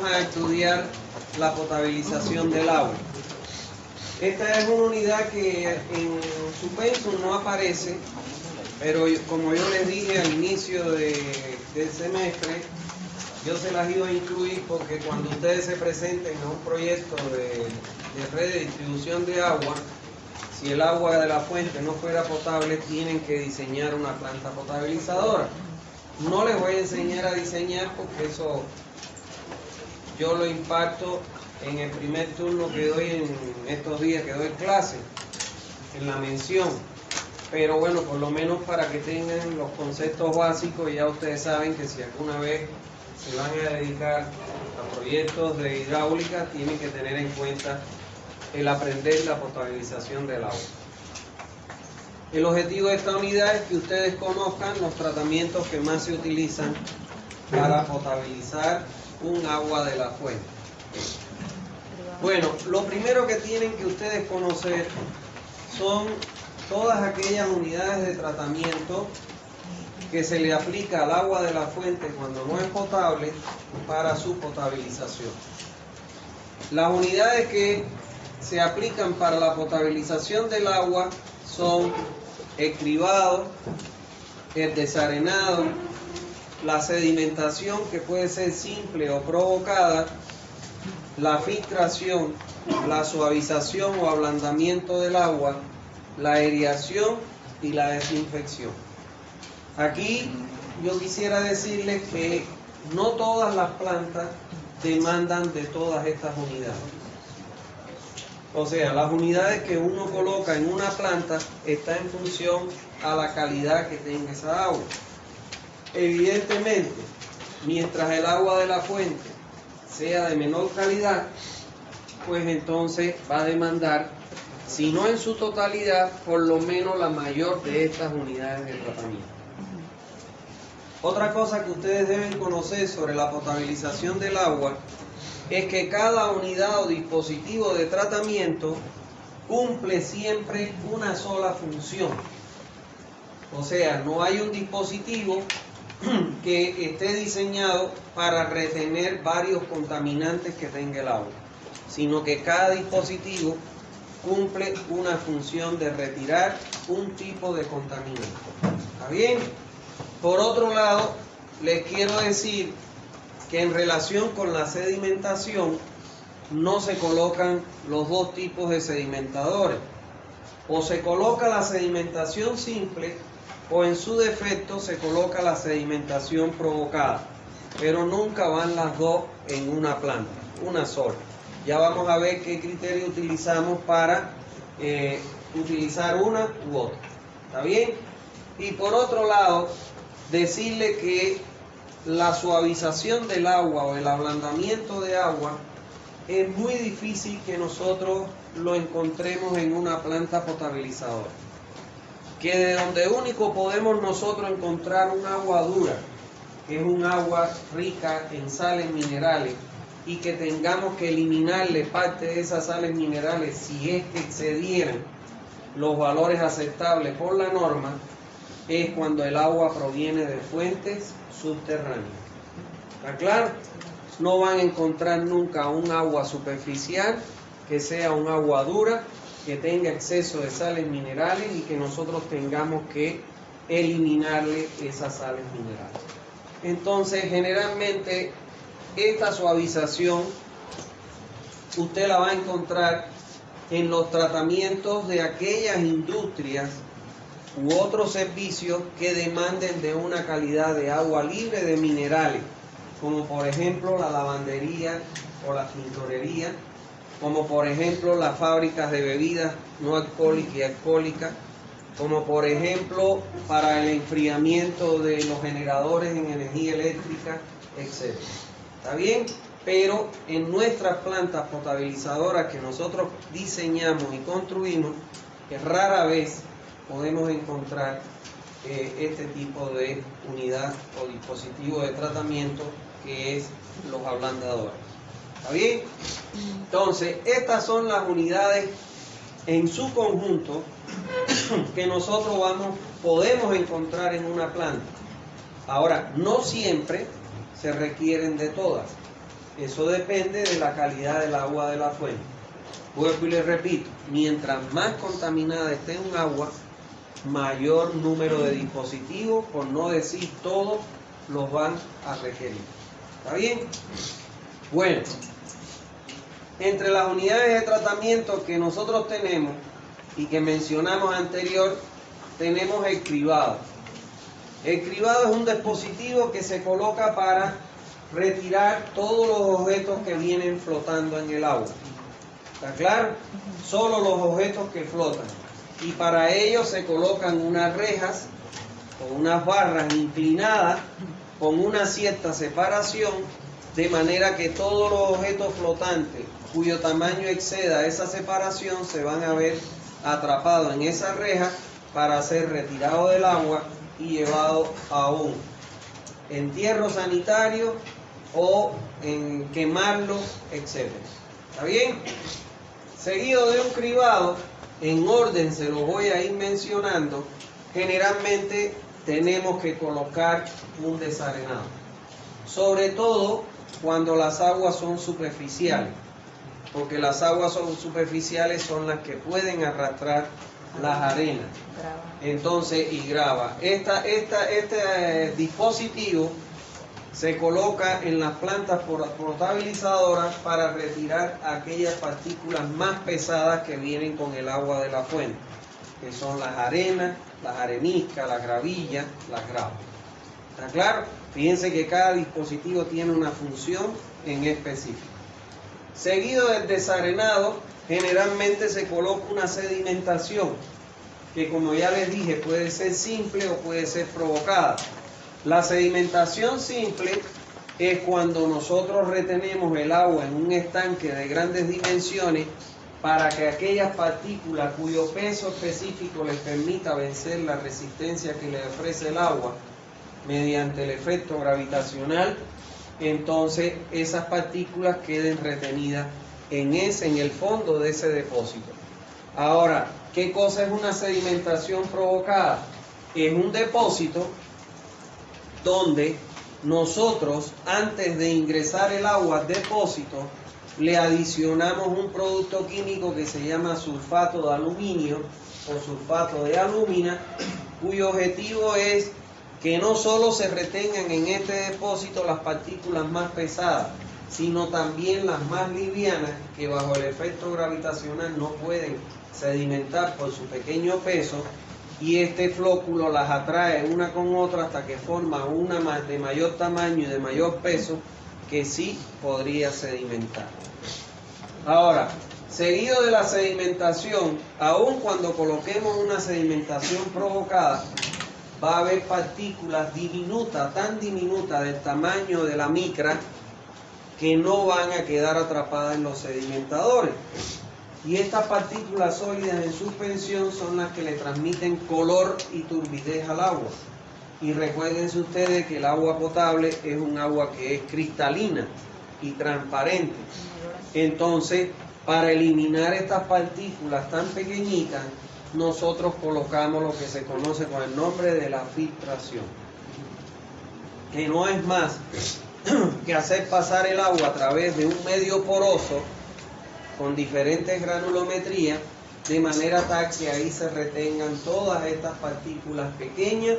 vamos a estudiar la potabilización del agua. Esta es una unidad que en su pensum no aparece, pero como yo les dije al inicio del semestre, yo se las iba a incluir porque cuando ustedes se presenten a un proyecto de red de distribución de agua, si el agua de la fuente no fuera potable, tienen que diseñar una planta potabilizadora. No les voy a enseñar a diseñar porque eso yo lo imparto en el primer turno que doy en estos días que doy clase, en la mención. Pero bueno, por lo menos para que tengan los conceptos básicos, ya ustedes saben que si alguna vez se van a dedicar a proyectos de hidráulica, tienen que tener en cuenta el aprender la potabilización del agua. El objetivo de esta unidad es que ustedes conozcan los tratamientos que más se utilizan para potabilizar un agua de la fuente. Bueno, lo primero que tienen que ustedes conocer son todas aquellas unidades de tratamiento que se le aplica al agua de la fuente cuando no es potable para su potabilización. Las unidades que se aplican para la potabilización del agua son el cribado, el desarenado, la sedimentación que puede ser simple o provocada, la filtración, la suavización o ablandamiento del agua, la aireación y la desinfección. Aquí yo quisiera decirles que no todas las plantas demandan de todas estas unidades. O sea, las unidades que uno coloca en una planta está en función a la calidad que tenga esa agua. Evidentemente, mientras el agua de la fuente sea de menor calidad, pues entonces va a demandar, si no en su totalidad, por lo menos la mayor de estas unidades de tratamiento. Otra cosa que ustedes deben conocer sobre la potabilización del agua es que cada unidad o dispositivo de tratamiento cumple siempre una sola función. O sea, no hay un dispositivo que esté diseñado para retener varios contaminantes que tenga el agua, sino que cada dispositivo cumple una función de retirar un tipo de contaminante. ¿Está bien? Por otro lado, les quiero decir que en relación con la sedimentación no se colocan los dos tipos de sedimentadores. O se coloca la sedimentación simple o en su defecto se coloca la sedimentación provocada. Pero nunca van las dos en una planta, una sola. Ya vamos a ver qué criterio utilizamos para utilizar una u otra. ¿Está bien? Y por otro lado, decirle que la suavización del agua o el ablandamiento de agua es muy difícil que nosotros lo encontremos en una planta potabilizadora. Que de donde único podemos nosotros encontrar un agua dura, que es un agua rica en sales minerales, y que tengamos que eliminarle parte de esas sales minerales si es que excedieran los valores aceptables por la norma, es cuando el agua proviene de fuentes subterráneas. ¿Está claro? No van a encontrar nunca un agua superficial que sea un agua dura, que tenga exceso de sales minerales y que nosotros tengamos que eliminarle esas sales minerales. Entonces, generalmente, esta suavización usted la va a encontrar en los tratamientos de aquellas industrias u otros servicios que demanden de una calidad de agua libre de minerales, como por ejemplo la lavandería o la tintorería, como por ejemplo las fábricas de bebidas no alcohólicas y alcohólicas, como por ejemplo para el enfriamiento de los generadores en energía eléctrica, etc. ¿Está bien? Pero en nuestras plantas potabilizadoras que nosotros diseñamos y construimos, que rara vez podemos encontrar este tipo de unidad o dispositivo de tratamiento que es los ablandadores. ¿Está bien? Entonces, estas son las unidades en su conjunto que nosotros podemos encontrar en una planta. Ahora, no siempre se requieren de todas. Eso depende de la calidad del agua de la fuente. Vuelvo y les repito, mientras más contaminada esté un agua, mayor número de dispositivos, por no decir todos, los van a requerir. ¿Está bien? Bueno, entre las unidades de tratamiento que nosotros tenemos y que mencionamos anterior, tenemos el cribado. El cribado es un dispositivo que se coloca para retirar todos los objetos que vienen flotando en el agua. ¿Está claro? Solo los objetos que flotan. Y para ello se colocan unas rejas o unas barras inclinadas con una cierta separación, de manera que todos los objetos flotantes cuyo tamaño exceda esa separación se van a ver atrapados en esa reja para ser retirados del agua y llevados a un entierro sanitario o en quemarlo, etc. ¿Está bien? Seguido de un cribado, en orden se los voy a ir mencionando, generalmente tenemos que colocar un desarenado. Sobre todo cuando las aguas son superficiales, porque las aguas superficiales son las que pueden arrastrar las arenas. Entonces, y grava. Este dispositivo se coloca en las plantas potabilizadoras para retirar aquellas partículas más pesadas que vienen con el agua de la fuente, que son las arenas, las areniscas, las gravillas, las gravas. ¿Está claro? Fíjense que cada dispositivo tiene una función en específico. Seguido del desarenado, generalmente se coloca una sedimentación, que como ya les dije, puede ser simple o puede ser provocada. La sedimentación simple es cuando nosotros retenemos el agua en un estanque de grandes dimensiones para que aquellas partículas cuyo peso específico les permita vencer la resistencia que le ofrece el agua mediante el efecto gravitacional, entonces esas partículas queden retenidas en el fondo de ese depósito. Ahora, ¿qué cosa es una sedimentación provocada? Es un depósito donde nosotros, antes de ingresar el agua al depósito, le adicionamos un producto químico que se llama sulfato de aluminio o sulfato de alúmina, cuyo objetivo es que no solo se retengan en este depósito las partículas más pesadas, sino también las más livianas, que bajo el efecto gravitacional no pueden sedimentar por su pequeño peso, y este flóculo las atrae una con otra hasta que forma una de mayor tamaño y de mayor peso que sí podría sedimentar. Ahora, seguido de la sedimentación, aun cuando coloquemos una sedimentación provocada, va a haber partículas diminutas, tan diminutas del tamaño de la micra, que no van a quedar atrapadas en los sedimentadores. Y estas partículas sólidas en suspensión son las que le transmiten color y turbidez al agua. Y recuérdense ustedes que el agua potable es un agua que es cristalina y transparente. Entonces, para eliminar estas partículas tan pequeñitas, nosotros colocamos lo que se conoce con el nombre de la filtración, que no es más que hacer pasar el agua a través de un medio poroso con diferentes granulometrías, de manera tal que ahí se retengan todas estas partículas pequeñas,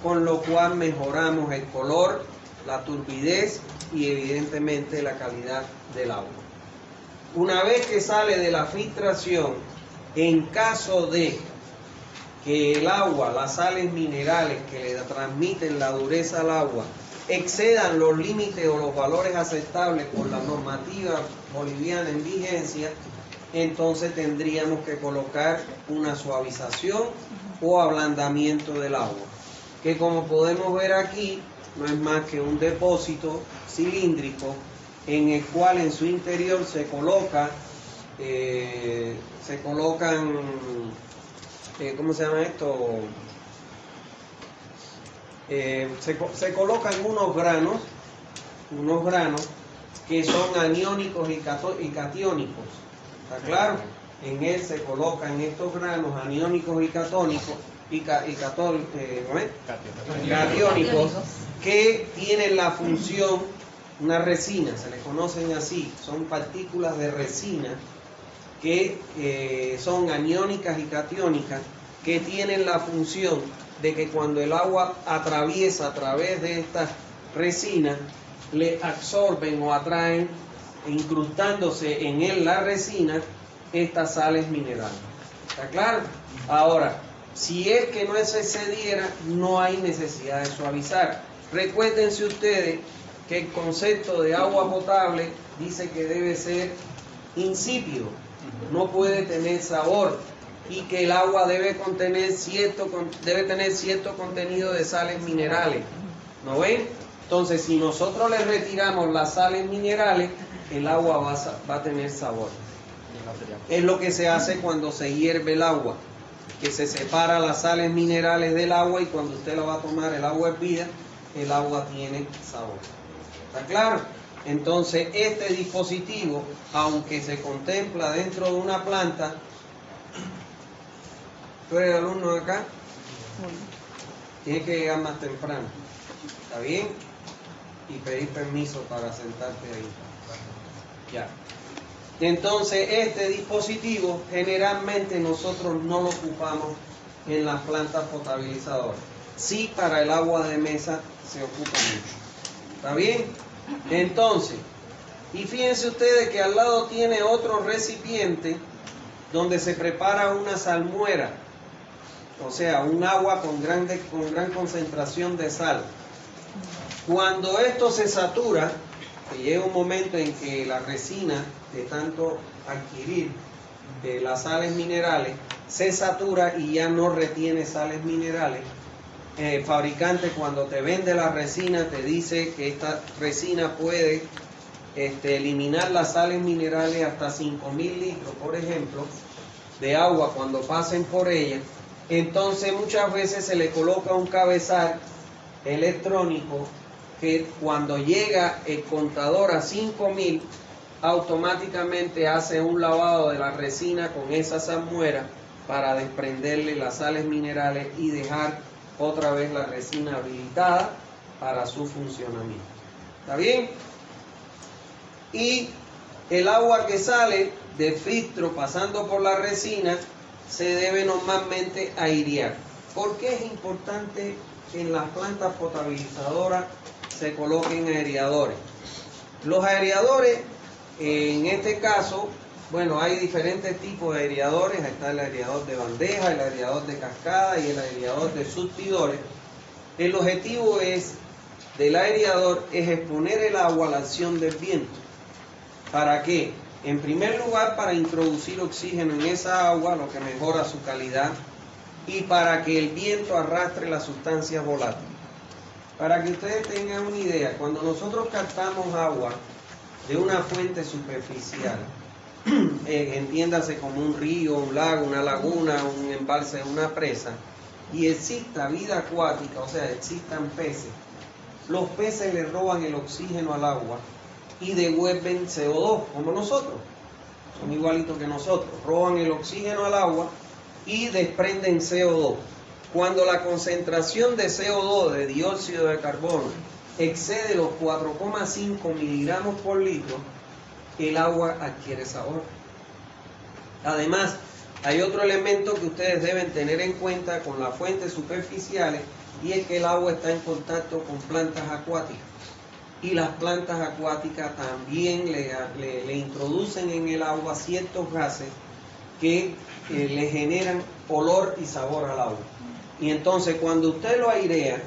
con lo cual mejoramos el color, la turbidez y evidentemente la calidad del agua. Una vez que sale de la filtración, en caso de que el agua, las sales minerales que le transmiten la dureza al agua, excedan los límites o los valores aceptables por la normativa boliviana en vigencia, entonces tendríamos que colocar una suavización o ablandamiento del agua, que como podemos ver aquí, no es más que un depósito cilíndrico en el cual en su interior se colocan, ¿cómo se llama esto? Se colocan unos granos que son aniónicos y catiónicos. ¿Está claro? En él se colocan estos granos aniónicos y catónicos catiónicos, que tienen la función una resina, se le conocen así, son partículas de resina que son aniónicas y catiónicas, que tienen la función de que cuando el agua atraviesa a través de estas resinas, le absorben o atraen, incrustándose en él la resina, estas sales minerales. ¿Está claro? Ahora, si es que no se diera, no hay necesidad de suavizar. Recuérdense ustedes que el concepto de agua potable dice que debe ser insípido, no puede tener sabor, y que el agua debe tener cierto contenido de sales minerales. ¿No ven? Entonces, si nosotros le retiramos las sales minerales, el agua va a tener sabor. Es lo que se hace cuando se hierve el agua, que se separa las sales minerales del agua, y cuando usted la va a tomar, el agua hervida, el agua tiene sabor. ¿Está claro? Entonces, este dispositivo, aunque se contempla dentro de una planta, ¿tú eres alumno de acá? Tienes que llegar más temprano. ¿Está bien? Y pedir permiso para sentarte ahí. Ya. Entonces, este dispositivo generalmente nosotros no lo ocupamos en las plantas potabilizadoras. Sí, para el agua de mesa se ocupa mucho. ¿Está bien? Entonces, y fíjense ustedes que al lado tiene otro recipiente donde se prepara una salmuera, o sea, un agua con gran concentración de sal. Cuando esto se satura, que llega un momento en que la resina, de tanto adquirir las sales minerales, se satura y ya no retiene sales minerales. El fabricante, cuando te vende la resina, te dice que esta resina puede eliminar las sales minerales hasta 5.000 litros, por ejemplo, de agua cuando pasen por ella. Entonces muchas veces se le coloca un cabezal electrónico que cuando llega el contador a 5.000, automáticamente hace un lavado de la resina con esa salmuera para desprenderle las sales minerales y dejar otra vez la resina habilitada para su funcionamiento. ¿Está bien? Y el agua que sale del filtro pasando por la resina se debe normalmente airear. ¿Por qué es importante que en las plantas potabilizadoras se coloquen aireadores? Los aireadores, en este caso, bueno, hay diferentes tipos de aireadores. Está el aireador de bandeja, el aireador de cascada y el aireador de surtidores. El objetivo del aireador es exponer el agua a la acción del viento. ¿Para qué? En primer lugar, para introducir oxígeno en esa agua, lo que mejora su calidad, y para que el viento arrastre las sustancias volátiles. Para que ustedes tengan una idea, cuando nosotros captamos agua de una fuente superficial, entiéndase como un río, un lago, una laguna, un embalse, una presa, y exista vida acuática, o sea, existan peces, los peces le roban el oxígeno al agua y devuelven CO2, como nosotros, son igualitos que nosotros, roban el oxígeno al agua y desprenden CO2. Cuando la concentración de CO2, de dióxido de carbono, excede los 4,5 miligramos por litro, el agua adquiere sabor. Además, hay otro elemento que ustedes deben tener en cuenta con las fuentes superficiales, y es que el agua está en contacto con plantas acuáticas. Y las plantas acuáticas también le introducen en el agua ciertos gases que le generan olor y sabor al agua. Y entonces cuando usted lo airea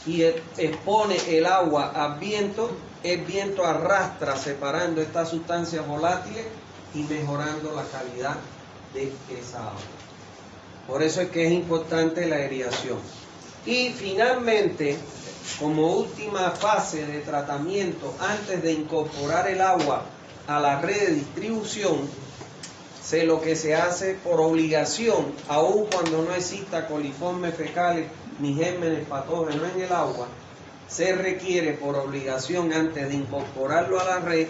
y expone el agua al viento, el viento arrastra separando estas sustancias volátiles y mejorando la calidad de esa agua. Por eso es que es importante la aireación. Y finalmente, como última fase de tratamiento, antes de incorporar el agua a la red de distribución, lo que se hace por obligación, aun cuando no exista coliformes fecales ni gérmenes patógenos en el agua, se requiere por obligación, antes de incorporarlo a la red,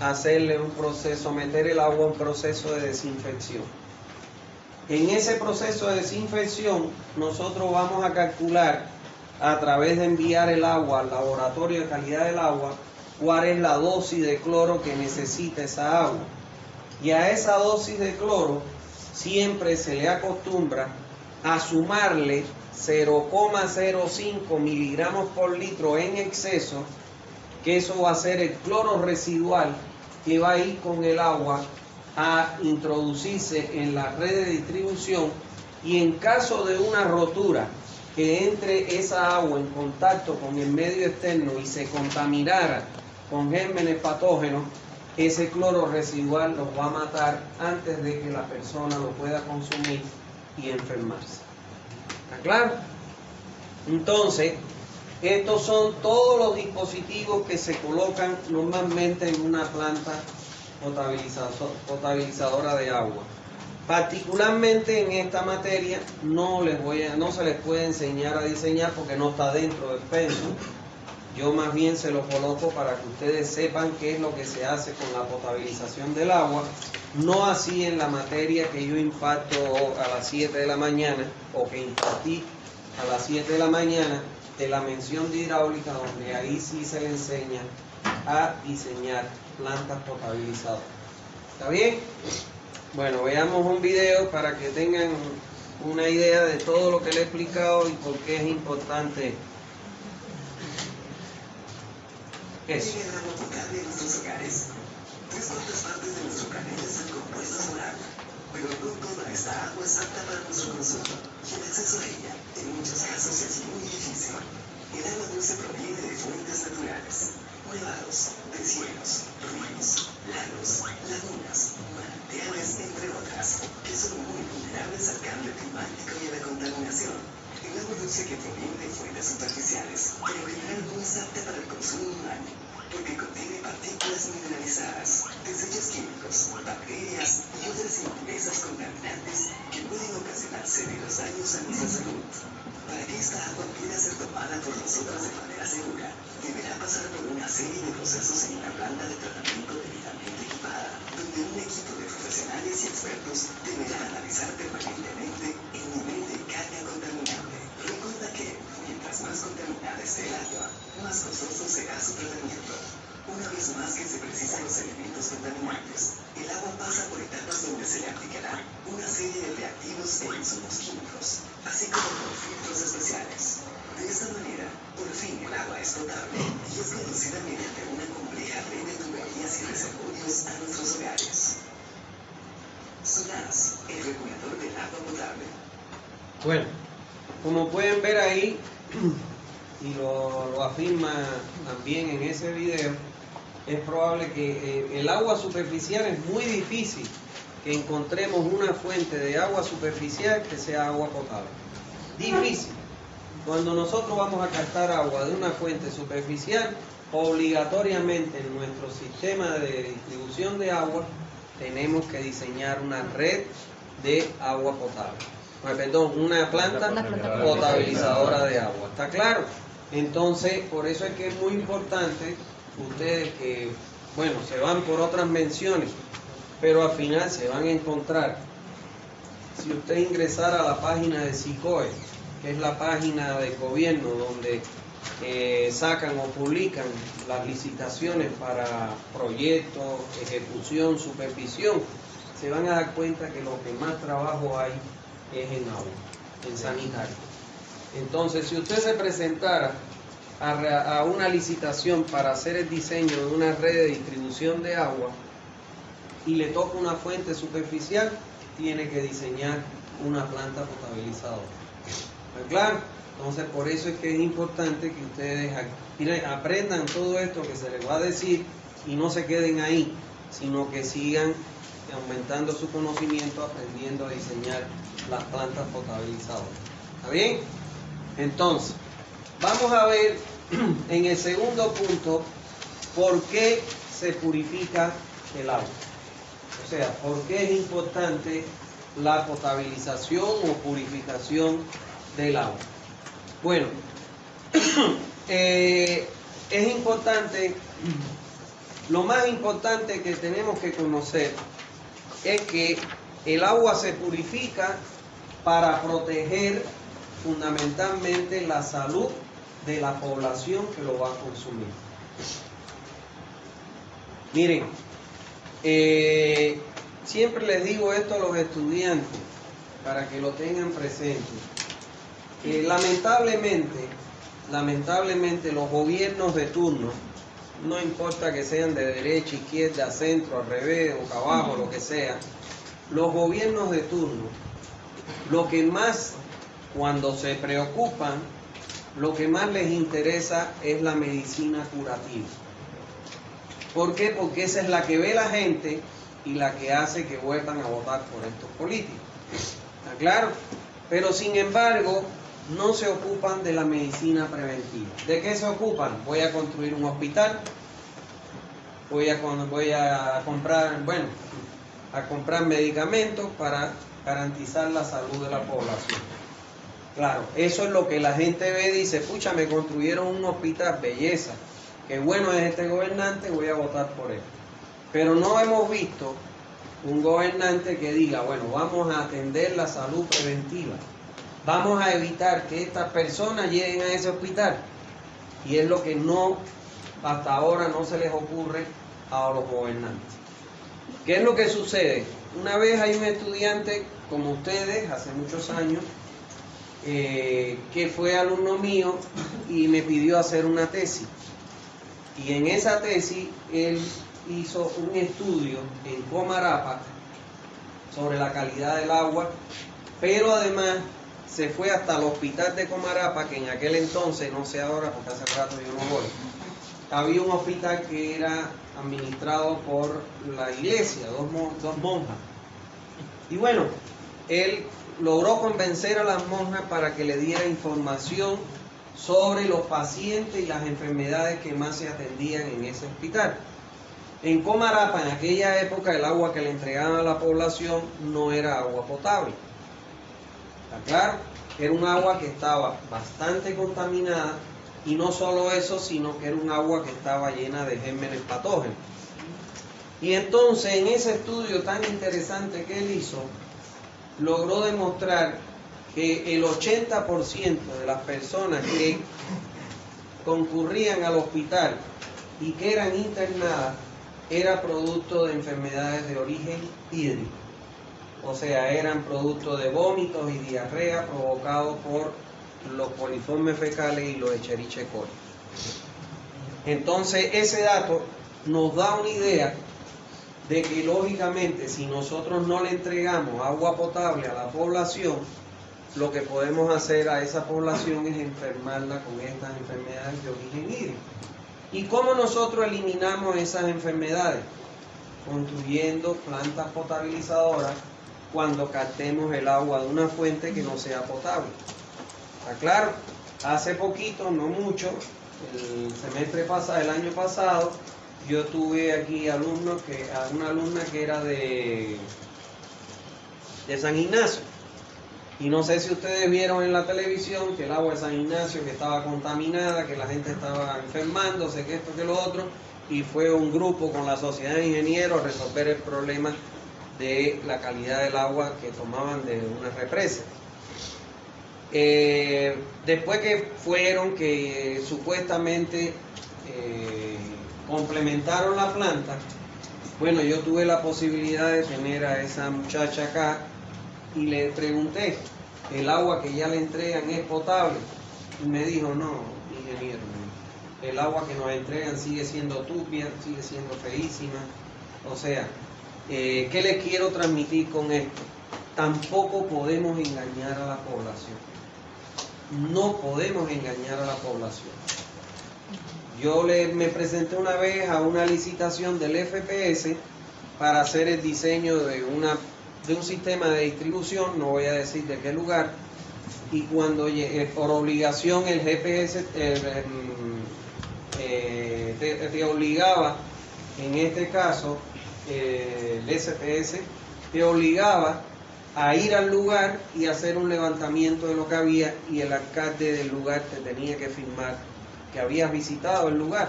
hacerle un proceso, meter el agua a un proceso de desinfección. En ese proceso de desinfección, nosotros vamos a calcular, a través de enviar el agua al laboratorio de calidad del agua, cuál es la dosis de cloro que necesita esa agua. Y a esa dosis de cloro siempre se le acostumbra a sumarle 0,05 miligramos por litro en exceso, que eso va a ser el cloro residual que va a ir con el agua a introducirse en la red de distribución, y en caso de una rotura que entre esa agua en contacto con el medio externo y se contaminara con gérmenes patógenos, ese cloro residual los va a matar antes de que la persona lo pueda consumir y enfermarse. ¿Está claro? Entonces, estos son todos los dispositivos que se colocan normalmente en una planta potabilizadora de agua. Particularmente en esta materia no se les puede enseñar a diseñar porque no está dentro del pensum. Yo más bien se lo coloco para que ustedes sepan qué es lo que se hace con la potabilización del agua, no así en la materia que yo imparto a las 7 de la mañana, o que impartí a las 7 de la mañana, de la mención de hidráulica, donde ahí sí se le enseña a diseñar plantas potabilizadoras. ¿Está bien? Bueno, veamos un video para que tengan una idea de todo lo que le he explicado y por qué es importante eso. El agua potable en nuestros hogares. 3/4 partes de nuestro planeta están compuestas por agua, pero no toda esta agua es apta para nuestro consumo, y el acceso a ella en muchos casos es muy difícil. El agua dulce proviene de fuentes naturales, nevados, deshielo, ríos, lagos, lagunas, manantiales, entre otras, que son muy vulnerables al cambio climático y a la contaminación. El agua dulce que proviene de fuentes superficiales, por lo general no es apta para el consumo humano, porque contiene partículas mineralizadas, desechos químicos, bacterias y otras impurezas contaminantes que pueden ocasionar severos daños a nuestra salud. Para que esta agua pueda ser tomada por nosotros de manera segura, deberá pasar por una serie de procesos en una planta de tratamiento debidamente equipada, donde un equipo de profesionales y expertos deberá analizar permanentemente el nivel de carga contaminante. Recuerda que, mientras más contaminada esté el agua, más costoso será su tratamiento. Una vez más que se precisan los elementos contaminantes, el agua pasa por etapas donde se le aplicará una serie de reactivos e insumos químicos, así como por filtros especiales. De esta manera, por fin el agua es potable y es conducida mediante una compleja red de tuberías y reservorios a nuestros hogares. SONAS, el regulador del agua potable. Bueno, como pueden ver ahí, y lo afirma también en ese video, es probable que el agua superficial es muy difícil que encontremos una fuente de agua superficial que sea agua potable. Difícil. Cuando nosotros vamos a captar agua de una fuente superficial, obligatoriamente en nuestro sistema de distribución de agua tenemos que diseñar una red de agua potable. Perdón, una planta potabilizadora de agua. ¿Está claro? Entonces, por eso es que es muy importante ustedes que, bueno, se van por otras menciones, pero al final se van a encontrar. Si usted ingresara a la página de SICOE, que es la página del gobierno donde sacan o publican las licitaciones para proyectos, ejecución, supervisión, se van a dar cuenta que lo que más trabajo hay es en agua, en sanitario. Entonces, si usted se presentara a una licitación para hacer el diseño de una red de distribución de agua y le toca una fuente superficial, tiene que diseñar una planta potabilizadora. ¿Está claro? Entonces, por eso es que es importante que ustedes aprendan todo esto que se les va a decir y no se queden ahí, sino que sigan aumentando su conocimiento, aprendiendo a diseñar las plantas potabilizadoras. ¿Está bien? Entonces, vamos a ver en el segundo punto por qué se purifica el agua. O sea, por qué es importante la potabilización o purificación del agua. Bueno, es importante, lo más importante que tenemos que conocer es que el agua se purifica para proteger fundamentalmente la salud de la población que lo va a consumir. Miren, siempre les digo esto a los estudiantes para que lo tengan presente. Lamentablemente los gobiernos de turno, no importa que sean de derecha, izquierda, centro, al revés, boca abajo, lo que sea, los gobiernos de turno, lo que más, cuando se preocupan, lo que más les interesa es la medicina curativa. ¿Por qué? Porque esa es la que ve la gente y la que hace que vuelvan a votar por estos políticos. ¿Está claro? Pero sin embargo, no se ocupan de la medicina preventiva. ¿De qué se ocupan? Voy a construir un hospital, voy a comprar medicamentos para garantizar la salud de la población. Claro, eso es lo que la gente ve y dice, pucha, me construyeron un hospital, belleza, qué bueno es este gobernante, voy a votar por él. Pero no hemos visto un gobernante que diga, bueno, vamos a atender la salud preventiva, vamos a evitar que estas personas lleguen a ese hospital. Y es lo que hasta ahora no se les ocurre a los gobernantes. ¿Qué es lo que sucede? Una vez hay un estudiante como ustedes, hace muchos años, que fue alumno mío y me pidió hacer una tesis. Y en esa tesis él hizo un estudio en Comarapa sobre la calidad del agua, pero además se fue hasta el hospital de Comarapa, que en aquel entonces, no sé ahora porque hace rato yo no voy, había un hospital que era administrado por la iglesia, dos monjas. Y bueno, él logró convencer a las monjas para que le diera información sobre los pacientes y las enfermedades que más se atendían en ese hospital. En Comarapa, en aquella época, el agua que le entregaban a la población no era agua potable. ¿Está claro? Era un agua que estaba bastante contaminada, y no solo eso, sino que era un agua que estaba llena de gérmenes patógenos. Y entonces, en ese estudio tan interesante que él hizo, logró demostrar que el 80% de las personas que concurrían al hospital y que eran internadas era producto de enfermedades de origen hídrico. O sea, eran producto de vómitos y diarrea provocados por los coliformes fecales y los Escherichia coli. Entonces, ese dato nos da una idea de que lógicamente si nosotros no le entregamos agua potable a la población, lo que podemos hacer a esa población es enfermarla con estas enfermedades de origen hídrico. ¿Y cómo nosotros eliminamos esas enfermedades? Construyendo plantas potabilizadoras cuando captemos el agua de una fuente que no sea potable. ¿Está claro? Hace poquito, no mucho, el año pasado, yo tuve aquí una alumna que era de San Ignacio. Y no sé si ustedes vieron en la televisión que el agua de San Ignacio que estaba contaminada, que la gente estaba enfermándose, que esto, que lo otro, y fue un grupo con la Sociedad de Ingenieros a resolver el problema de la calidad del agua que tomaban de una represa. Después que fueron, que supuestamente complementaron la planta, bueno, yo tuve la posibilidad de tener a esa muchacha acá y le pregunté, ¿el agua que ya le entregan es potable? Y me dijo, no, ingeniero, el agua que nos entregan sigue siendo turbia, sigue siendo feísima. O sea, ¿qué les quiero transmitir con esto? Tampoco podemos engañar a la población. No podemos engañar a la población. Yo me presenté una vez a una licitación del FPS para hacer el diseño de un sistema de distribución, no voy a decir de qué lugar, y cuando por obligación el GPS te obligaba, en este caso el SPS te obligaba a ir al lugar y hacer un levantamiento de lo que había, y el alcalde del lugar te tenía que firmar que habías visitado el lugar.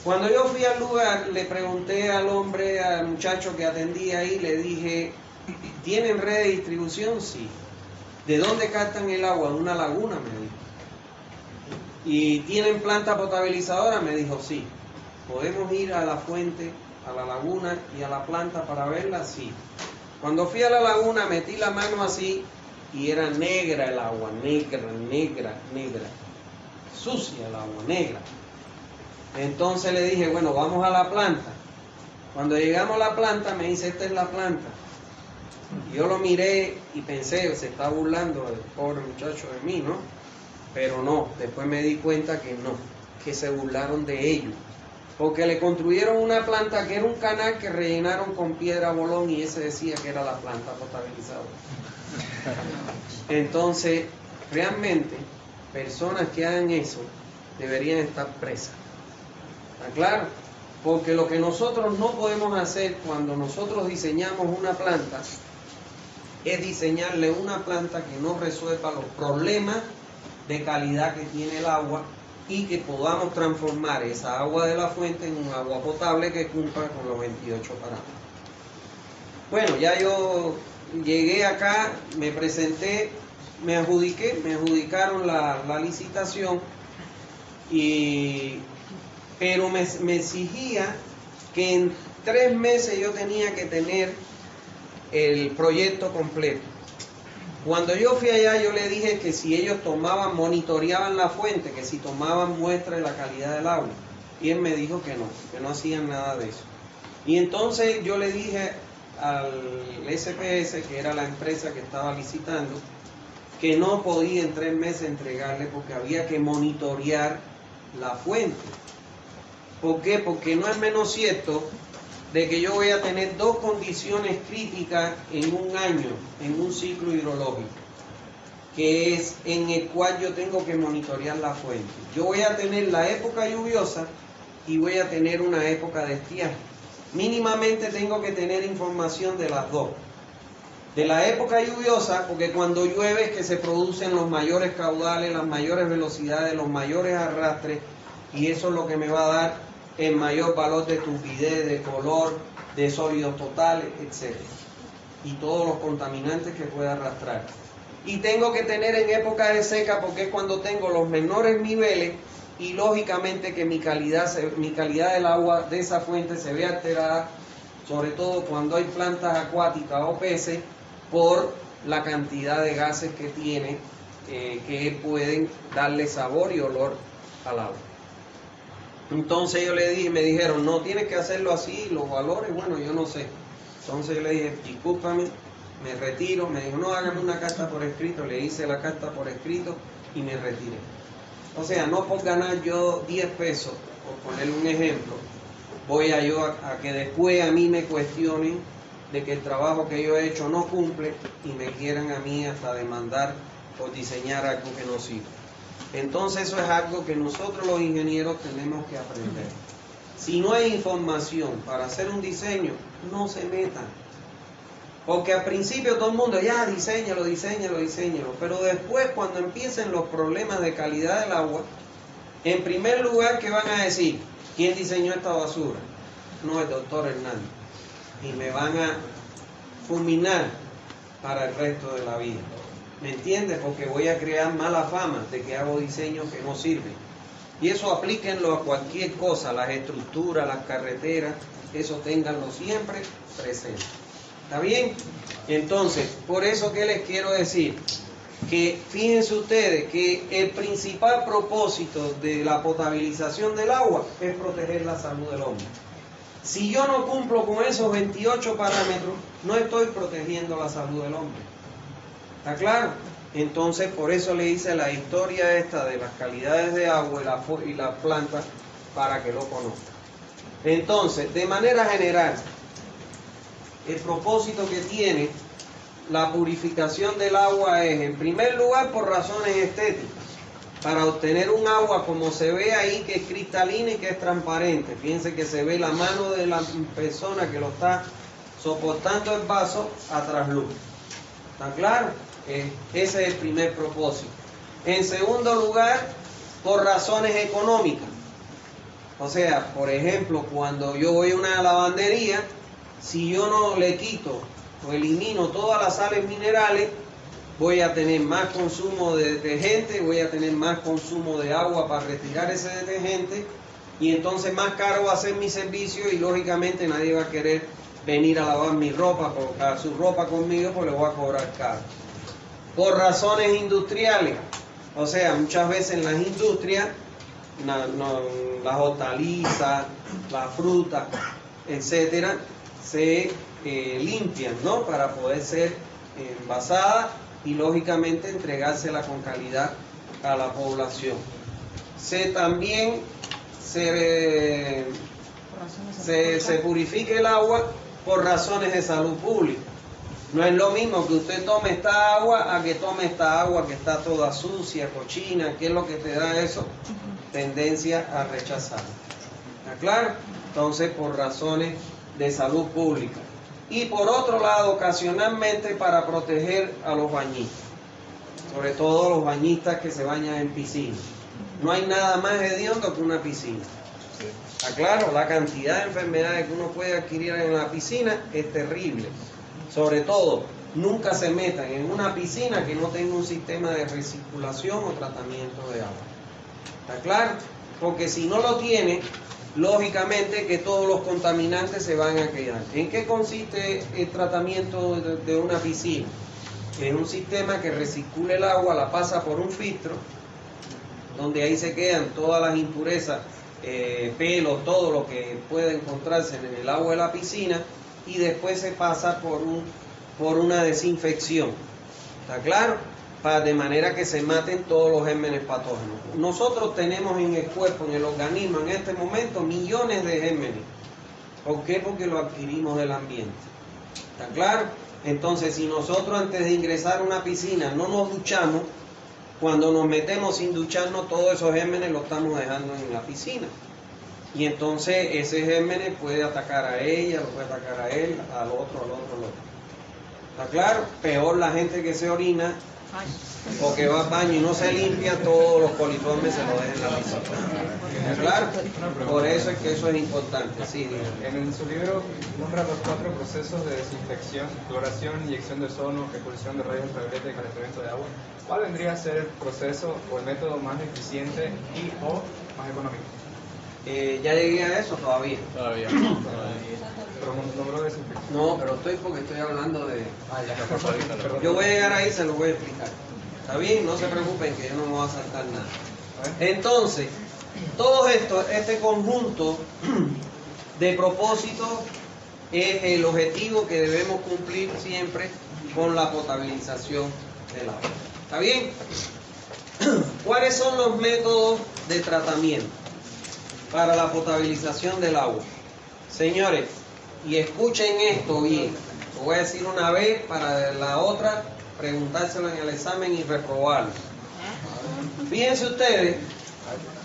Cuando yo fui al lugar, le pregunté al muchacho que atendía ahí, le dije, ¿tienen red de distribución? Sí. ¿De dónde captan el agua? De una laguna, me dijo. ¿Y tienen planta potabilizadora? Me dijo, sí. ¿podemos ir a la fuente, a la laguna y a la planta para verla? Sí. Cuando fui a la laguna metí la mano así y era negra el agua, negra, sucia el agua, negra. Entonces le dije, bueno, vamos a la planta. Cuando llegamos a la planta me dice, esta es la planta. Y yo lo miré y pensé, se está burlando el pobre muchacho de mí, ¿no? Pero no, después me di cuenta que no, que se burlaron de ellos. Porque le construyeron una planta que era un canal que rellenaron con piedra bolón y ese decía que era la planta potabilizadora. Entonces, realmente, personas que hagan eso deberían estar presas. ¿Está claro? Porque lo que nosotros no podemos hacer cuando nosotros diseñamos una planta es diseñarle una planta que no resuelva los problemas de calidad que tiene el agua y que podamos transformar esa agua de la fuente en un agua potable que cumpla con los 28 parámetros. Bueno, ya yo llegué acá, me presenté, me adjudicaron la licitación, pero me exigía que en 3 meses yo tenía que tener el proyecto completo. Cuando yo fui allá, yo le dije que si ellos monitoreaban la fuente, que si tomaban muestra de la calidad del agua. Y él me dijo que no hacían nada de eso. Y entonces yo le dije al SPS, que era la empresa que estaba licitando, que no podía en 3 meses entregarle porque había que monitorear la fuente. ¿Por qué? Porque no es menos cierto de que yo voy a tener 2 condiciones críticas en un año, en un ciclo hidrológico, que es en el cual yo tengo que monitorear la fuente. Yo voy a tener la época lluviosa y voy a tener una época de estiaje. Mínimamente tengo que tener información de las dos. De la época lluviosa, porque cuando llueve es que se producen los mayores caudales, las mayores velocidades, los mayores arrastres, y eso es lo que me va a dar el mayor valor de turbidez, de color, de sólidos totales, etc. Y todos los contaminantes que puede arrastrar. Y tengo que tener en época de seca porque es cuando tengo los menores niveles y lógicamente que mi calidad del agua de esa fuente se ve alterada, sobre todo cuando hay plantas acuáticas o peces, por la cantidad de gases que tiene, que pueden darle sabor y olor al agua. Entonces yo le dije, me dijeron, no, tienes que hacerlo así, los valores, bueno, yo no sé. Entonces yo le dije, discúlpame, me retiro. Me dijo, no, hágame una carta por escrito. Le hice la carta por escrito y me retiré. O sea, no por ganar yo 10 pesos, por ponerle un ejemplo, voy a que después a mí me cuestionen de que el trabajo que yo he hecho no cumple y me quieran a mí hasta demandar por diseñar algo que no sirve. Entonces eso es algo que nosotros los ingenieros tenemos que aprender. Si no hay información para hacer un diseño, no se metan. Porque al principio todo el mundo, ya, diséñalo, pero después cuando empiecen los problemas de calidad del agua, en primer lugar, ¿qué van a decir? ¿Quién diseñó esta basura? No, el doctor Hernández. Y me van a fulminar para el resto de la vida. ¿Me entiendes? Porque voy a crear mala fama de que hago diseños que no sirven. Y eso aplíquenlo a cualquier cosa, las estructuras, las carreteras, eso ténganlo siempre presente. ¿Está bien? Entonces, por eso que les quiero decir, que fíjense ustedes que el principal propósito de la potabilización del agua es proteger la salud del hombre. Si yo no cumplo con esos 28 parámetros, no estoy protegiendo la salud del hombre. ¿Está claro? Entonces, por eso le hice la historia esta de las calidades de agua y la planta para que lo conozcan. Entonces, de manera general, el propósito que tiene la purificación del agua es, en primer lugar, por razones estéticas, para obtener un agua como se ve ahí, que es cristalina y que es transparente. Fíjense que se ve la mano de la persona que lo está soportando el vaso a trasluz. ¿Está claro? Ese es el primer propósito. En segundo lugar, por razones económicas. O sea, por ejemplo, cuando yo voy a una lavandería, si yo no le quito o elimino todas las sales minerales, voy a tener más consumo de detergente, voy a tener más consumo de agua para retirar ese detergente y entonces más caro va a ser mi servicio y lógicamente nadie va a querer venir a lavar mi ropa, a su ropa conmigo, pues le voy a cobrar caro. Por razones industriales, o sea, muchas veces en las industrias, las hortalizas, las frutas, etcétera, se limpian, ¿no? Para poder ser envasadas y lógicamente entregársela con calidad a la población. También se purifica el agua por razones de salud pública. No es lo mismo que usted tome esta agua a que tome esta agua que está toda sucia, cochina. ¿Qué es lo que te da eso? Tendencia a rechazar. ¿Está claro? Entonces, por razones de salud pública. Y por otro lado, ocasionalmente para proteger a los bañistas. Sobre todo los bañistas que se bañan en piscina. No hay nada más hediondo que una piscina. ¿Está claro? La cantidad de enfermedades que uno puede adquirir en la piscina es terrible. Sobre todo, nunca se metan en una piscina que no tenga un sistema de recirculación o tratamiento de agua. ¿Está claro? Porque si no lo tiene, lógicamente que todos los contaminantes se van a quedar. ¿En qué consiste el tratamiento de una piscina? Es un sistema que recircula el agua, la pasa por un filtro, donde ahí se quedan todas las impurezas, pelos, todo lo que puede encontrarse en el agua de la piscina, y después se pasa por una desinfección. ¿Está claro? De manera que se maten todos los gérmenes patógenos. Nosotros tenemos en el cuerpo, en el organismo, en este momento, millones de gérmenes. ¿Por qué? Porque lo adquirimos del ambiente. ¿Está claro? Entonces, si nosotros antes de ingresar a una piscina no nos duchamos, cuando nos metemos sin ducharnos, todos esos gérmenes los estamos dejando en la piscina. Y entonces ese gérmenes puede atacar a ella, lo puede atacar a él, al otro. ¿Está claro? Peor la gente que se orina o que va al baño y no se limpia, todos los coliformes se los dejan en la piscina. ¿Está claro? Por eso es que eso es importante. Sí, en su libro nombra los 4 procesos de desinfección: cloración, inyección de ozono, expulsión de rayos ultravioleta y calentamiento de agua. ¿Cuál vendría a ser el proceso o el método más eficiente y o más económico? ¿Ya llegué a eso? Todavía. Pero nombró desinfección. No, pero porque estoy hablando de... Yo voy a llegar ahí y se lo voy a explicar. ¿Está bien? No se preocupen que yo no me voy a saltar nada. Entonces, todo esto, este conjunto de propósitos es el objetivo que debemos cumplir siempre con la potabilización del agua. ¿Está bien? ¿Cuáles son los métodos de tratamiento para la potabilización del agua? Señores, y escuchen esto bien, lo voy a decir una vez para la otra preguntárselo en el examen y reprobarlo. Fíjense ustedes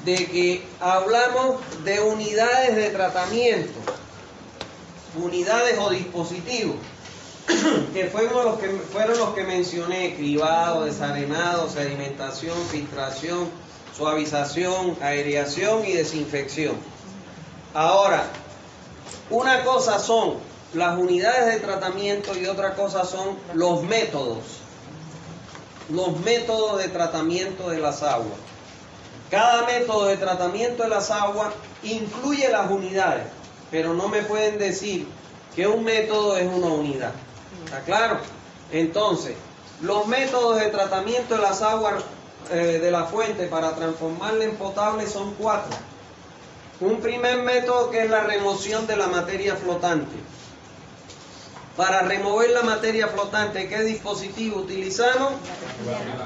de que hablamos de unidades de tratamiento, unidades o dispositivos, que fueron los que mencioné: cribado, desarenado, sedimentación, filtración, suavización, aireación y desinfección. Ahora, una cosa son las unidades de tratamiento y otra cosa son los métodos de tratamiento de las aguas. Cada método de tratamiento de las aguas incluye las unidades, pero no me pueden decir que un método es una unidad. ¿Está claro? Entonces, los métodos de tratamiento de las aguas de la fuente para transformarla en potable son 4. Un primer método que es la remoción de la materia flotante. Para remover la materia flotante, ¿qué dispositivo utilizamos?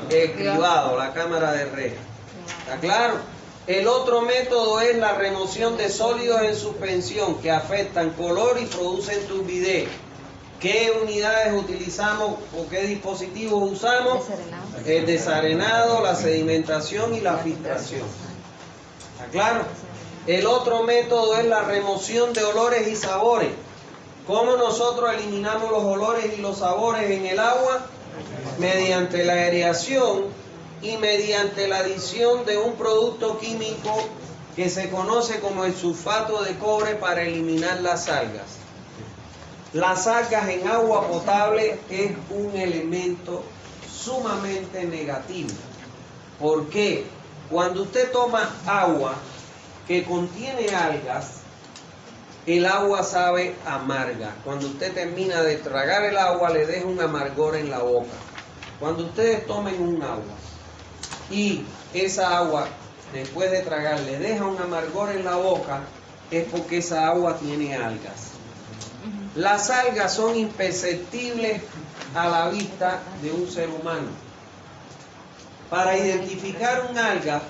El cribado, la cámara de reja. ¿Está claro? El otro método es la remoción de sólidos en suspensión que afectan color y producen turbidez. ¿Qué unidades utilizamos o qué dispositivos usamos? El desarenado, la sedimentación y la filtración. ¿Está claro? El otro método es la remoción de olores y sabores. ¿Cómo nosotros eliminamos los olores y los sabores en el agua? Mediante la aireación y mediante la adición de un producto químico que se conoce como el sulfato de cobre para eliminar las algas. Las algas en agua potable es un elemento sumamente negativo. ¿Por qué? Cuando usted toma agua que contiene algas, el agua sabe amarga. Cuando usted termina de tragar el agua, le deja un amargor en la boca. Cuando ustedes tomen un agua y esa agua, después de tragar, le deja un amargor en la boca, es porque esa agua tiene algas. Las algas son imperceptibles a la vista de un ser humano. Para identificar un alga,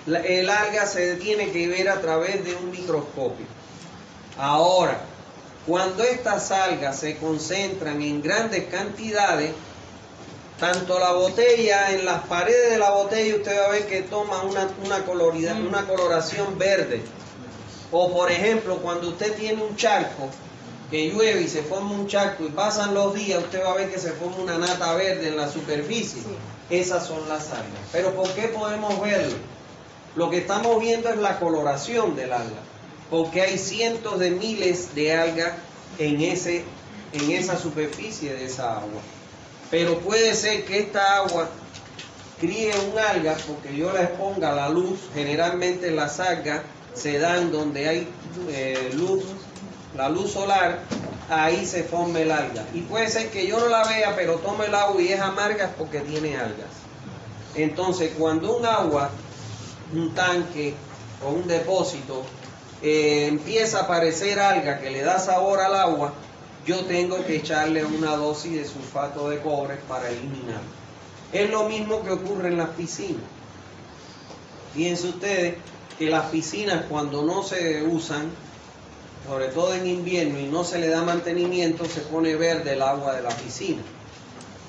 el alga se tiene que ver a través de un microscopio. Ahora, cuando estas algas se concentran en grandes cantidades, tanto la botella, en las paredes de la botella usted va a ver que toma una coloración verde. O por ejemplo, cuando usted tiene un charco, que llueve y se forma un charco y pasan los días, usted va a ver que se forma una nata verde en la superficie. Esas son las algas. Pero ¿por qué podemos verlo? Lo que estamos viendo es la coloración del alga, porque hay cientos de miles de algas en esa superficie de esa agua. Pero puede ser que esta agua críe un alga porque yo la exponga a la luz. Generalmente las algas se dan donde hay luz, la luz solar, ahí se forma el alga. Y puede ser que yo no la vea, pero tome el agua y es amarga porque tiene algas. Entonces, cuando un agua, un tanque o un depósito, empieza a aparecer alga que le da sabor al agua, yo tengo que echarle una dosis de sulfato de cobre para eliminarlo. Es lo mismo que ocurre en las piscinas. Fíjense ustedes que las piscinas, cuando no se usan, sobre todo en invierno, y no se le da mantenimiento, se pone verde el agua de la piscina.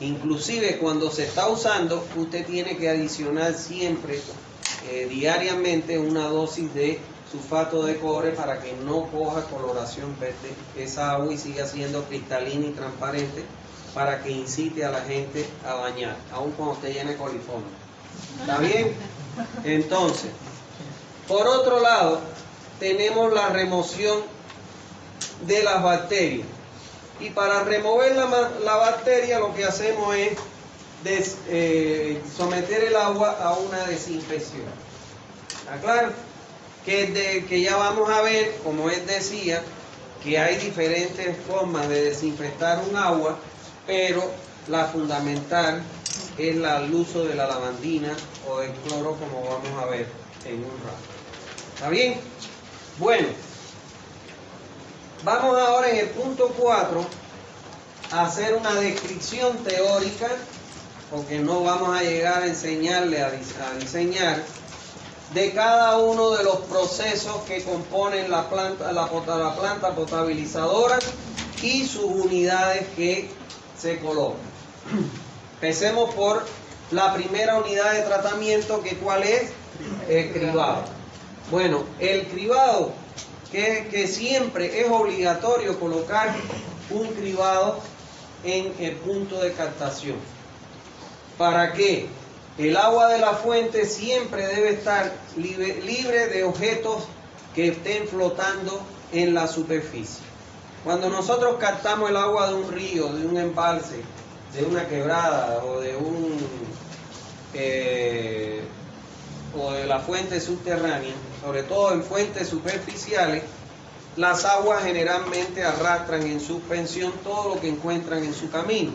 Inclusive cuando se está usando, usted tiene que adicionar siempre, diariamente, una dosis de sulfato de cobre para que no coja coloración verde esa agua y siga siendo cristalina y transparente, para que incite a la gente a bañar, aun cuando esté llena de coliformes. ¿Está bien? Entonces, por otro lado, tenemos la remoción de las bacterias. Y para remover la bacteria, lo que hacemos es someter el agua a una desinfección. ¿Está claro? Que ya vamos a ver, como él decía, que hay diferentes formas de desinfectar un agua, pero la fundamental es el uso de la lavandina o del cloro, como vamos a ver en un rato. ¿Está bien? Bueno, vamos ahora en el punto 4 a hacer una descripción teórica, porque no vamos a llegar a enseñarle a diseñar, de cada uno de los procesos que componen la planta potabilizadora y sus unidades que se colocan. Empecemos por la primera unidad de tratamiento, que ¿cuál es? El cribado. Bueno, el cribado, que siempre es obligatorio colocar un cribado en el punto de captación. ¿Para qué? El agua de la fuente siempre debe estar libre de objetos que estén flotando en la superficie. Cuando nosotros captamos el agua de un río, de un embalse, de una quebrada o de la fuente subterránea, sobre todo en fuentes superficiales, las aguas generalmente arrastran en suspensión todo lo que encuentran en su camino.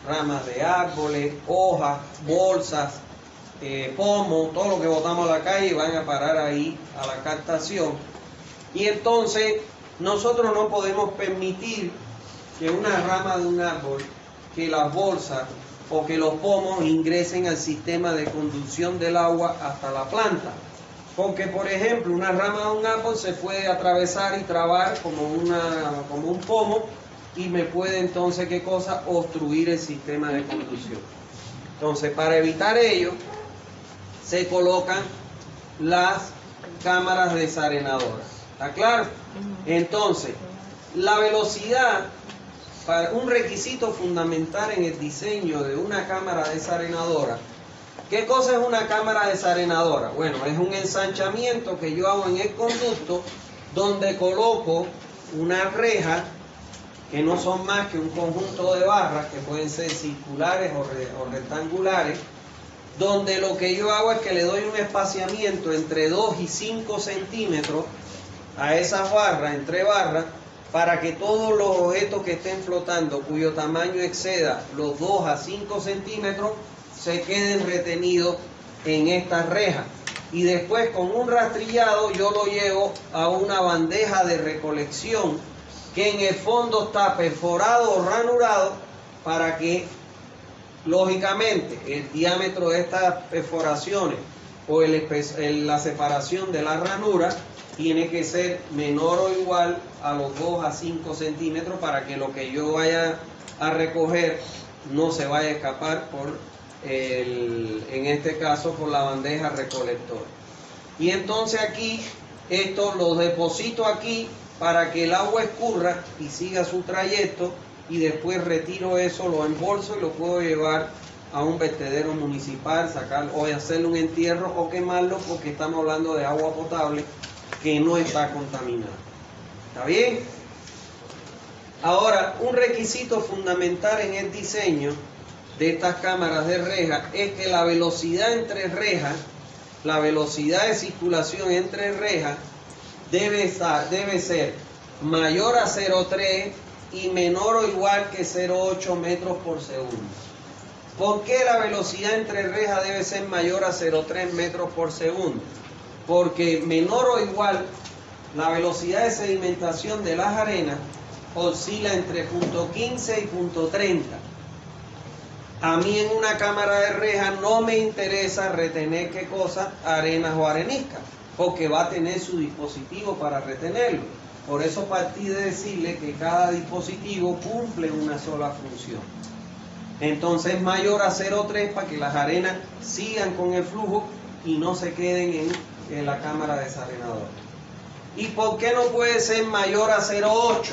Ramas de árboles, hojas, bolsas, pomo, todo lo que botamos a la calle van a parar ahí a la captación. Y entonces nosotros no podemos permitir que una rama de un árbol, que las bolsas o que los pomos ingresen al sistema de conducción del agua hasta la planta. Porque, por ejemplo, una rama de un árbol se puede atravesar y trabar como un pomo, y me puede entonces, ¿qué cosa? Obstruir el sistema de conducción. Entonces, para evitar ello, se colocan las cámaras desarenadoras. ¿Está claro? Entonces, la velocidad, para un requisito fundamental en el diseño de una cámara desarenadora. ¿Qué cosa es una cámara desarenadora? Bueno, es un ensanchamiento que yo hago en el conducto, donde coloco una reja, que no son más que un conjunto de barras, que pueden ser circulares o rectangulares, donde lo que yo hago es que le doy un espaciamiento entre 2 y 5 centímetros a esas barras, entre barras, para que todos los objetos que estén flotando, cuyo tamaño exceda los 2 a 5 centímetros, se queden retenidos en estas rejas. Y después con un rastrillado yo lo llevo a una bandeja de recolección que en el fondo está perforado o ranurado para que, lógicamente, el diámetro de estas perforaciones o la separación de la ranura tiene que ser menor o igual a los 2 a 5 centímetros para que lo que yo vaya a recoger no se vaya a escapar en este caso por la bandeja recolectora. Y entonces aquí esto lo deposito aquí para que el agua escurra y siga su trayecto, y después retiro eso, lo embolso y lo puedo llevar a un vertedero municipal, sacar o hacerle un entierro o quemarlo, porque estamos hablando de agua potable que no está contaminada. ¿Está bien? Ahora, un requisito fundamental en el diseño de estas cámaras de reja es que la velocidad entre rejas, la velocidad de circulación entre rejas debe ser mayor a 0,3 y menor o igual que 0,8 metros por segundo. ¿Por qué la velocidad entre rejas debe ser mayor a 0,3 metros por segundo? Porque menor o igual, la velocidad de sedimentación de las arenas oscila entre 0,15 y 0,30. A mí en una cámara de reja no me interesa retener qué cosa, arenas o areniscas, porque va a tener su dispositivo para retenerlo. Por eso partí de decirle que cada dispositivo cumple una sola función. Entonces mayor a 0,3 para que las arenas sigan con el flujo y no se queden en la cámara desarenadora. ¿Y por qué no puede ser mayor a 0,8?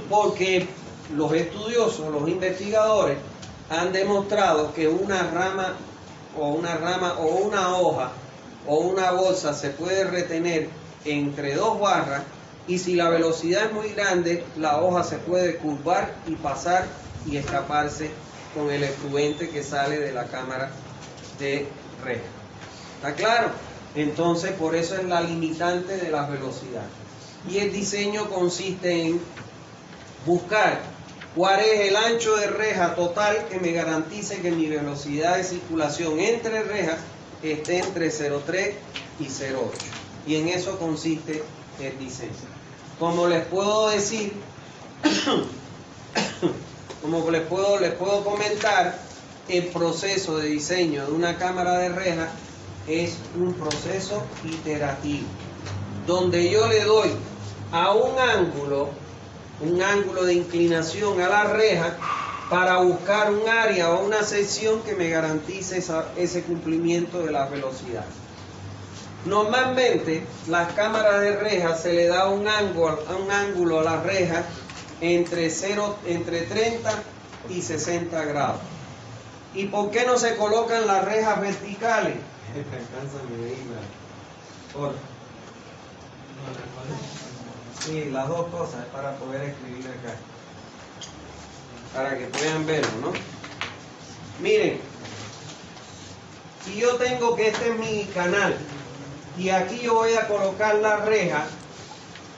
Porque los estudiosos, los investigadores, han demostrado que una rama o una hoja o una bolsa se puede retener entre 2 barras, y si la velocidad es muy grande, la hoja se puede curvar y pasar y escaparse con el efluente que sale de la cámara de reja. ¿Está claro? Entonces, por eso es la limitante de las velocidades. Y el diseño consiste en buscar cuál es el ancho de reja total que me garantice que mi velocidad de circulación entre rejas esté entre 0,3 y 0,8. Y en eso consiste el diseño. Como les puedo decir, les puedo comentar, el proceso de diseño de una cámara de reja es un proceso iterativo, donde yo le doy a un ángulo de inclinación a la reja para buscar un área o una sección que me garantice ese cumplimiento de la velocidad. Normalmente las cámaras de reja se le da un ángulo a la reja entre 30 y 60 grados. ¿Y por qué no se colocan las rejas verticales? Sí, las dos cosas, es para poder escribir acá, para que puedan verlo, ¿no? Miren, si yo tengo que este es mi canal y aquí yo voy a colocar la reja,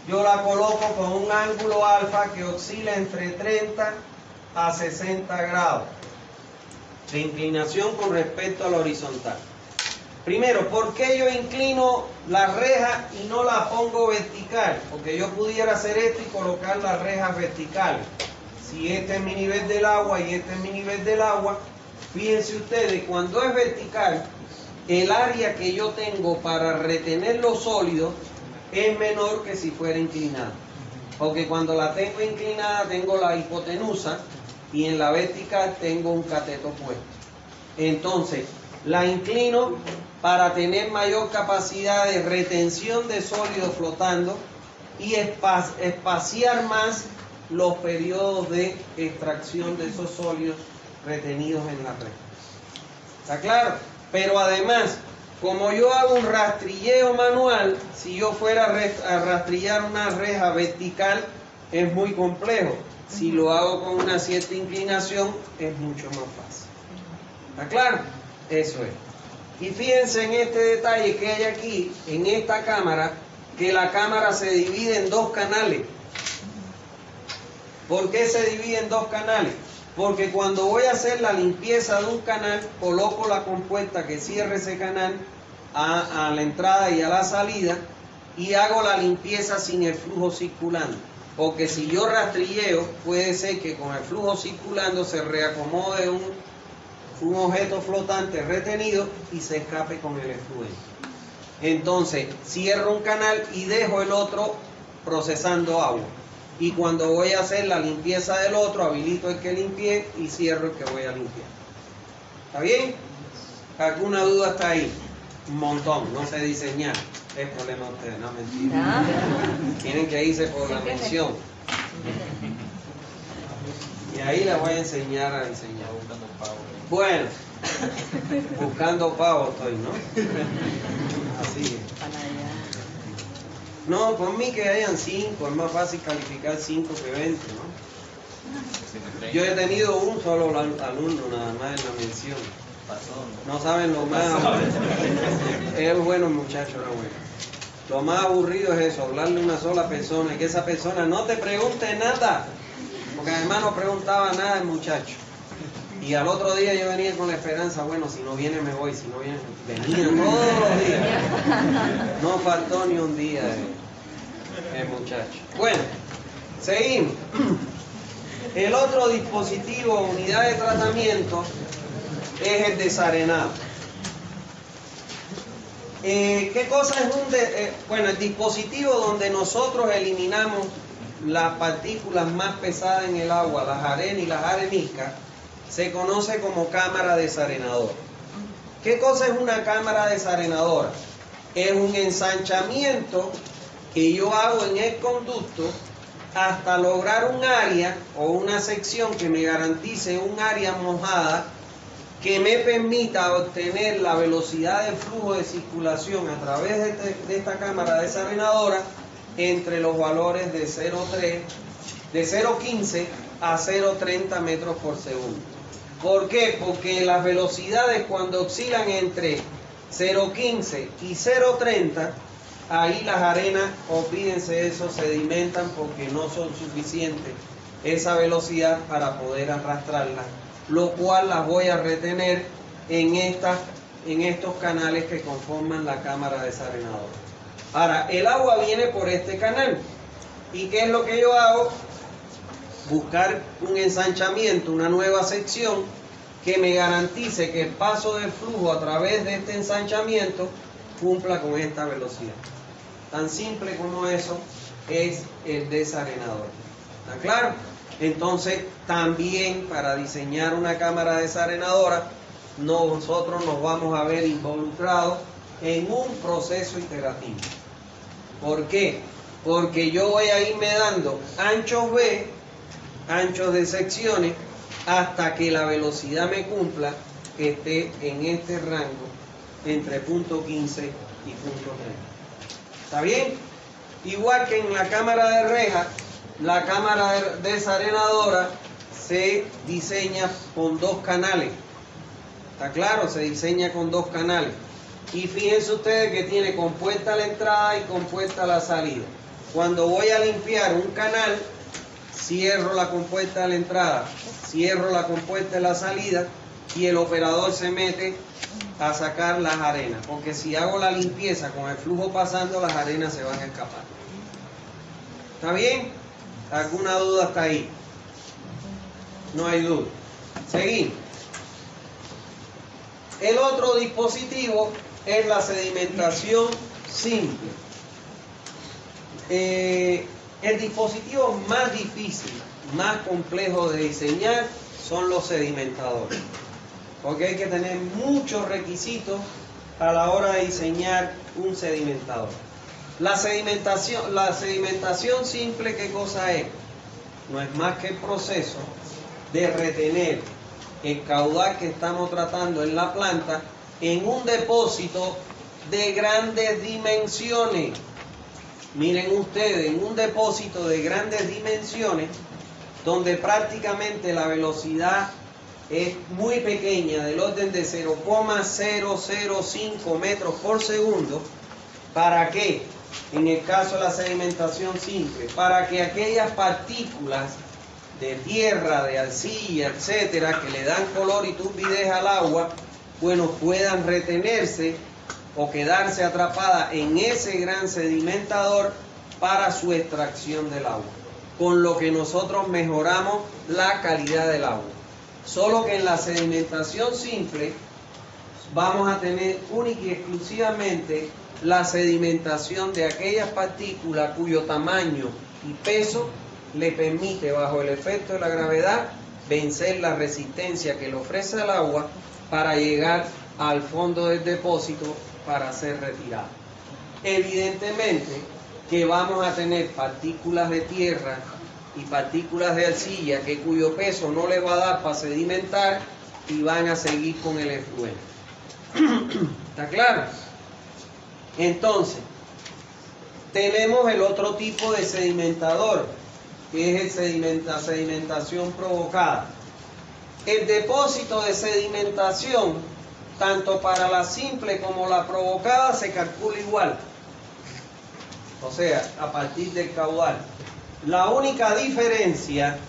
yo la coloco con un ángulo alfa que oscila entre 30 a 60 grados de inclinación con respecto a la horizontal. Primero, ¿por qué yo inclino la reja y no la pongo vertical? Porque yo pudiera hacer esto y colocar las rejas verticales. Si este es mi nivel del agua y este es mi nivel del agua, fíjense ustedes, cuando es vertical, el área que yo tengo para retener los sólidos es menor que si fuera inclinada. Porque cuando la tengo inclinada tengo la hipotenusa y en la vertical tengo un cateto puesto. Entonces, la inclino para tener mayor capacidad de retención de sólidos flotando y espaciar más los periodos de extracción de esos sólidos retenidos en la red. ¿Está claro? Pero además, como yo hago un rastrilleo manual, si yo fuera a rastrillar una reja vertical es muy complejo. Si lo hago con una cierta inclinación es mucho más fácil. ¿Está claro? Eso es. Y fíjense en este detalle que hay aquí, en esta cámara, que la cámara se divide en dos canales. ¿Por qué se divide en dos canales? Porque cuando voy a hacer la limpieza de un canal, coloco la compuerta que cierre ese canal a la entrada y a la salida, y hago la limpieza sin el flujo circulando. Porque si yo rastrilleo, puede ser que con el flujo circulando se reacomode un objeto flotante retenido y se escape con el efluente. Entonces, cierro un canal y dejo el otro procesando agua. Y cuando voy a hacer la limpieza del otro, habilito el que limpié y cierro el que voy a limpiar. ¿Está bien? ¿Alguna duda hasta ahí? Un montón, no sé diseñar. Es problema de ustedes, no mentira. Tienen que irse por la mención. Y ahí les voy a enseñar a diseñar. Bueno, buscando pavo estoy, ¿no? Así es. No, por mí que hayan 5, es más fácil calificar 5 que 20, ¿no? Yo he tenido un solo alumno nada más en la mención. No saben lo más. Es bueno el muchacho, era bueno. Lo más aburrido es eso, hablarle a una sola persona y que esa persona no te pregunte nada. Porque además no preguntaba nada el muchacho. Y al otro día yo venía con la esperanza, bueno, si no viene me voy, si no viene, venía todos los días. No faltó ni un día el muchacho. Bueno, seguimos. El otro dispositivo, unidad de tratamiento, es el desarenado. ¿Qué cosa es bueno, el dispositivo donde nosotros eliminamos las partículas más pesadas en el agua, las arenas y las areniscas, se conoce como cámara desarenadora. ¿Qué cosa es una cámara desarenadora? Es un ensanchamiento que yo hago en el conducto hasta lograr un área o una sección que me garantice un área mojada que me permita obtener la velocidad de flujo de circulación a través de esta cámara desarenadora entre los valores de 0,15 a 0,30 metros por segundo. ¿Por qué? Porque las velocidades cuando oscilan entre 0,15 y 0,30, ahí las arenas, olvídense eso, sedimentan porque no son suficientes esa velocidad para poder arrastrarlas, lo cual las voy a retener en estos canales que conforman la cámara desarenadora. Ahora, el agua viene por este canal. ¿Y qué es lo que yo hago? Buscar un ensanchamiento, una nueva sección que me garantice que el paso del flujo a través de este ensanchamiento cumpla con esta velocidad. Tan simple como eso es el desarenador. ¿Está claro? Entonces, también para diseñar una cámara desarenadora, nosotros nos vamos a ver involucrados en un proceso iterativo. ¿Por qué? Porque yo voy a irme dando anchos B, anchos de secciones, hasta que la velocidad me cumpla que esté en este rango entre punto 15 y punto 30. ¿Está bien? Igual que en la cámara de reja, la cámara desarenadora se diseña con dos canales. ¿Está claro? Se diseña con dos canales. Y fíjense ustedes que tiene compuesta la entrada y compuesta la salida. Cuando voy a limpiar un canal, cierro la compuerta de la entrada, cierro la compuerta de la salida y el operador se mete a sacar las arenas, porque si hago la limpieza con el flujo pasando, las arenas se van a escapar. ¿Está bien? ¿Alguna duda hasta ahí? No hay duda. Seguimos. El otro dispositivo es la sedimentación simple. El dispositivo más difícil, más complejo de diseñar son los sedimentadores, porque hay que tener muchos requisitos a la hora de diseñar un sedimentador. La sedimentación simple, ¿qué cosa es? No es más que el proceso de retener el caudal que estamos tratando en la planta en un depósito de grandes dimensiones. Miren ustedes, en un depósito de grandes dimensiones, donde prácticamente la velocidad es muy pequeña, del orden de 0,005 metros por segundo. ¿Para qué? En el caso de la sedimentación simple, para que aquellas partículas de tierra, de arcilla, etcétera, que le dan color y turbidez al agua, bueno, puedan retenerse o quedarse atrapadas en ese gran sedimentador para su extracción del agua, con lo que nosotros mejoramos la calidad del agua. Solo que en la sedimentación simple vamos a tener única y exclusivamente la sedimentación de aquellas partículas cuyo tamaño y peso le permite, bajo el efecto de la gravedad, vencer la resistencia que le ofrece el agua para llegar al fondo del depósito para ser retirado. Evidentemente que vamos a tener partículas de tierra y partículas de arcilla cuyo peso no le va a dar para sedimentar y van a seguir con el efluente. ¿Está claro? Entonces, tenemos el otro tipo de sedimentador, que es la sedimentación provocada. El depósito de sedimentación, tanto para la simple como la provocada, se calcula igual. O sea, a partir del caudal. La única diferencia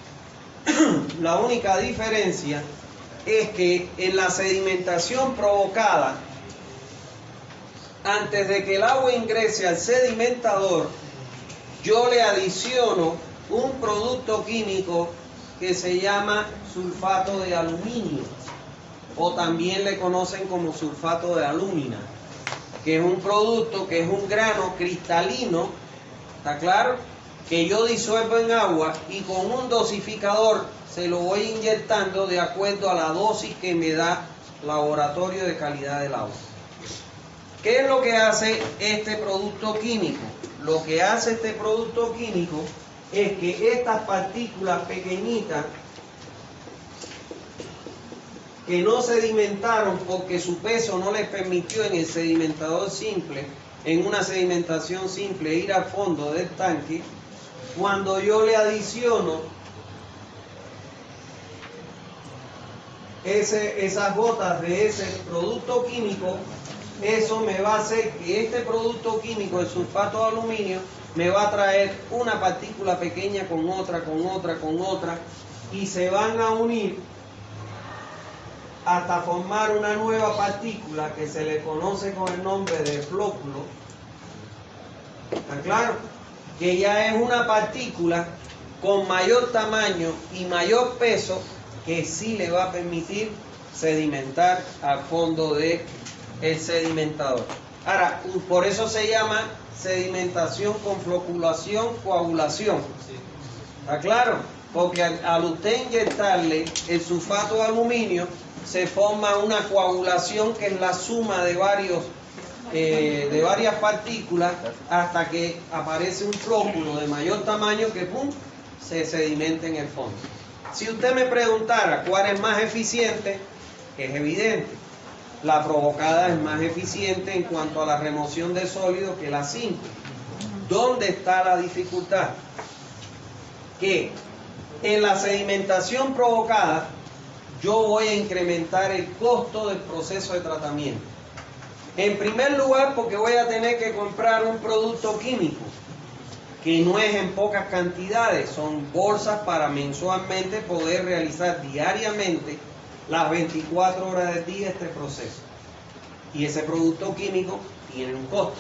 es que en la sedimentación provocada, antes de que el agua ingrese al sedimentador, yo le adiciono un producto químico que se llama sulfato de aluminio, o también le conocen como sulfato de alúmina, que es un producto que es un grano cristalino, ¿está claro?, que yo disuelvo en agua y con un dosificador se lo voy inyectando de acuerdo a la dosis que me da laboratorio de calidad del agua. ¿Qué es lo que hace este producto químico? Lo que hace este producto químico es que estas partículas pequeñitas que no sedimentaron porque su peso no les permitió en el sedimentador simple, en una sedimentación simple, ir al fondo del tanque, cuando yo le adiciono esas gotas de ese producto químico, eso me va a hacer que este producto químico, el sulfato de aluminio, me va a traer una partícula pequeña con otra, con otra, con otra, y se van a unir hasta formar una nueva partícula que se le conoce con el nombre de flóculo. ¿Está claro? Que ya es una partícula con mayor tamaño y mayor peso que sí le va a permitir sedimentar al fondo del sedimentador. Ahora, por eso se llama sedimentación con floculación, coagulación. ¿Está claro? Porque al usted inyectarle el sulfato de aluminio, se forma una coagulación que es la suma de varias partículas hasta que aparece un flóculo de mayor tamaño que ¡pum!, se sedimenta en el fondo. Si usted me preguntara cuál es más eficiente, es evidente. La provocada es más eficiente en cuanto a la remoción de sólido que la simple. ¿Dónde está la dificultad? Que en la sedimentación provocada yo voy a incrementar el costo del proceso de tratamiento. En primer lugar, porque voy a tener que comprar un producto químico que no es en pocas cantidades, son bolsas para mensualmente poder realizar diariamente las 24 horas del día este proceso. Y ese producto químico tiene un costo.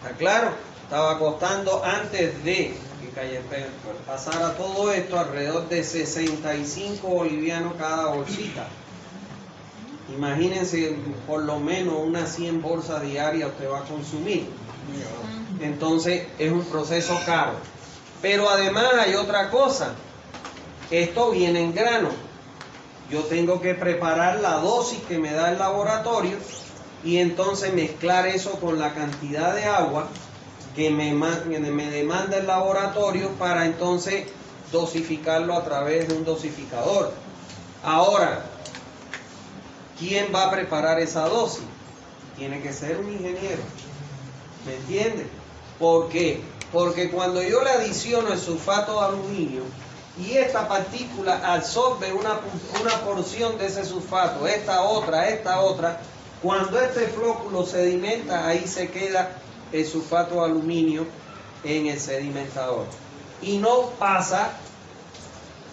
¿Está claro? Estaba costando, antes de que pasara todo esto, alrededor de 65 bolivianos cada bolsita. Imagínense, por lo menos unas 100 bolsas diarias usted va a consumir. Entonces es un proceso caro. Pero además hay otra cosa. Esto viene en grano. Yo tengo que preparar la dosis que me da el laboratorio y entonces mezclar eso con la cantidad de agua que me demanda el laboratorio para entonces dosificarlo a través de un dosificador. Ahora, ¿quién va a preparar esa dosis? Tiene que ser un ingeniero. ¿Me entiende? ¿Por qué? Porque cuando yo le adiciono el sulfato de aluminio, y esta partícula absorbe una porción de ese sulfato, esta otra. Cuando este flóculo sedimenta, ahí se queda el sulfato de aluminio en el sedimentador y no pasa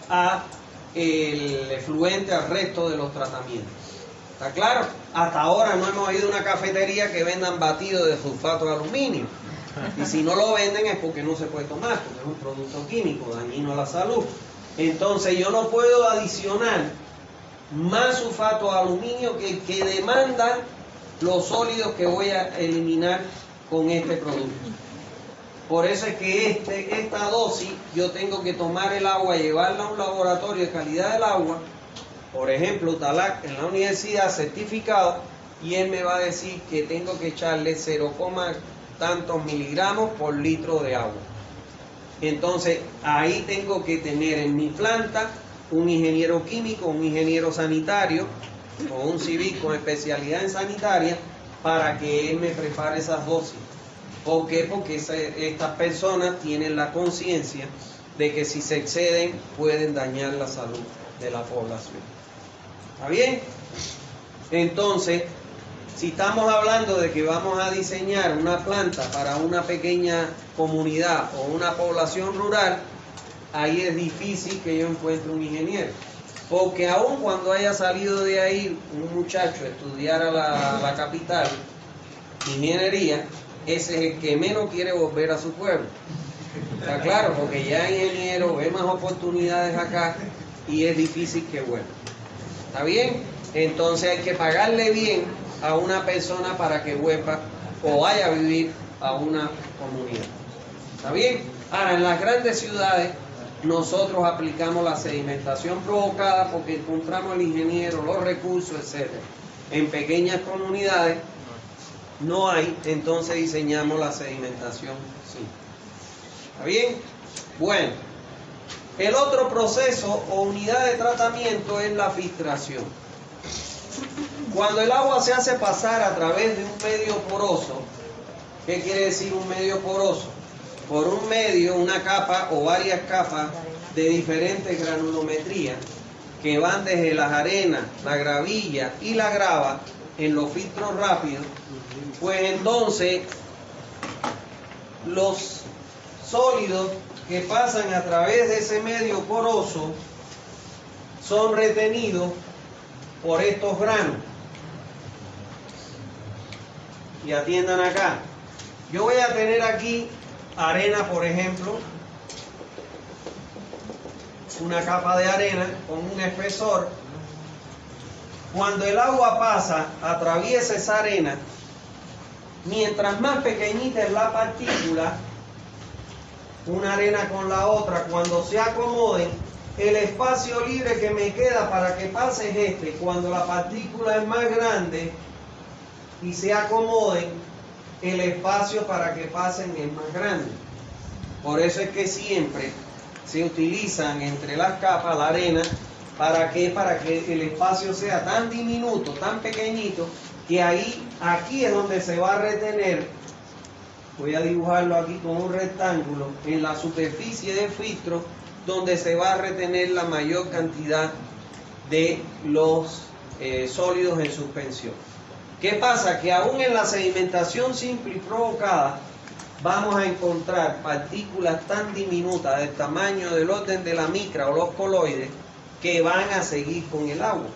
a el efluente, al resto de los tratamientos. ¿Está claro? Hasta ahora no hemos ido a una cafetería que vendan batido de sulfato de aluminio. Y si no lo venden es porque no se puede tomar, porque es un producto químico dañino a la salud. Entonces yo no puedo adicionar más sulfato de aluminio que demanda los sólidos que voy a eliminar con este producto. Por eso es que esta dosis yo tengo que tomar el agua, llevarla a un laboratorio de calidad del agua, por ejemplo UTALAC en la universidad certificado, y él me va a decir que tengo que echarle 0, tantos miligramos por litro de agua. Entonces ahí tengo que tener en mi planta un ingeniero químico, un ingeniero sanitario o un civil con especialidad en sanitaria para que él me prepare esas dosis. ¿Por qué? Porque estas personas tienen la conciencia de que si se exceden pueden dañar la salud de la población. ¿Está bien? Entonces, si estamos hablando de que vamos a diseñar una planta para una pequeña comunidad o una población rural, ahí es difícil que yo encuentre un ingeniero. Porque aun cuando haya salido de ahí un muchacho a estudiar a la capital, ingeniería, ese es el que menos quiere volver a su pueblo. Está claro, porque ya ingeniero ve más oportunidades acá y es difícil que vuelva. ¿Está bien? Entonces hay que pagarle bien a una persona para que vuelva o vaya a vivir a una comunidad. ¿Está bien? Ahora, en las grandes ciudades nosotros aplicamos la sedimentación provocada porque encontramos el ingeniero, los recursos, etc. En pequeñas comunidades no hay, entonces diseñamos la sedimentación simple. ¿Está bien? Bueno, el otro proceso o unidad de tratamiento es la filtración. Cuando el agua se hace pasar a través de un medio poroso, ¿qué quiere decir un medio poroso? Por un medio, una capa o varias capas de diferentes granulometrías que van desde las arenas, la gravilla y la grava en los filtros rápidos, pues entonces los sólidos que pasan a través de ese medio poroso son retenidos por estos granos. Y atiendan acá. Yo voy a tener aquí arena, por ejemplo, una capa de arena con un espesor. Cuando el agua pasa, atraviesa esa arena, mientras más pequeñita es la partícula, una arena con la otra, cuando se acomoden, el espacio libre que me queda para que pase es este. Cuando la partícula es más grande y se acomoden, el espacio para que pasen es más grande. Por eso es que siempre se utilizan entre las capas la arena. ¿Para qué? Para que el espacio sea tan diminuto, tan pequeñito, que aquí es donde se va a retener. Voy a dibujarlo aquí con un rectángulo en la superficie del filtro, donde se va a retener la mayor cantidad de los sólidos en suspensión. ¿Qué pasa? Que aún en la sedimentación simple y provocada vamos a encontrar partículas tan diminutas del tamaño del orden de la micra o los coloides que van a seguir con el agua.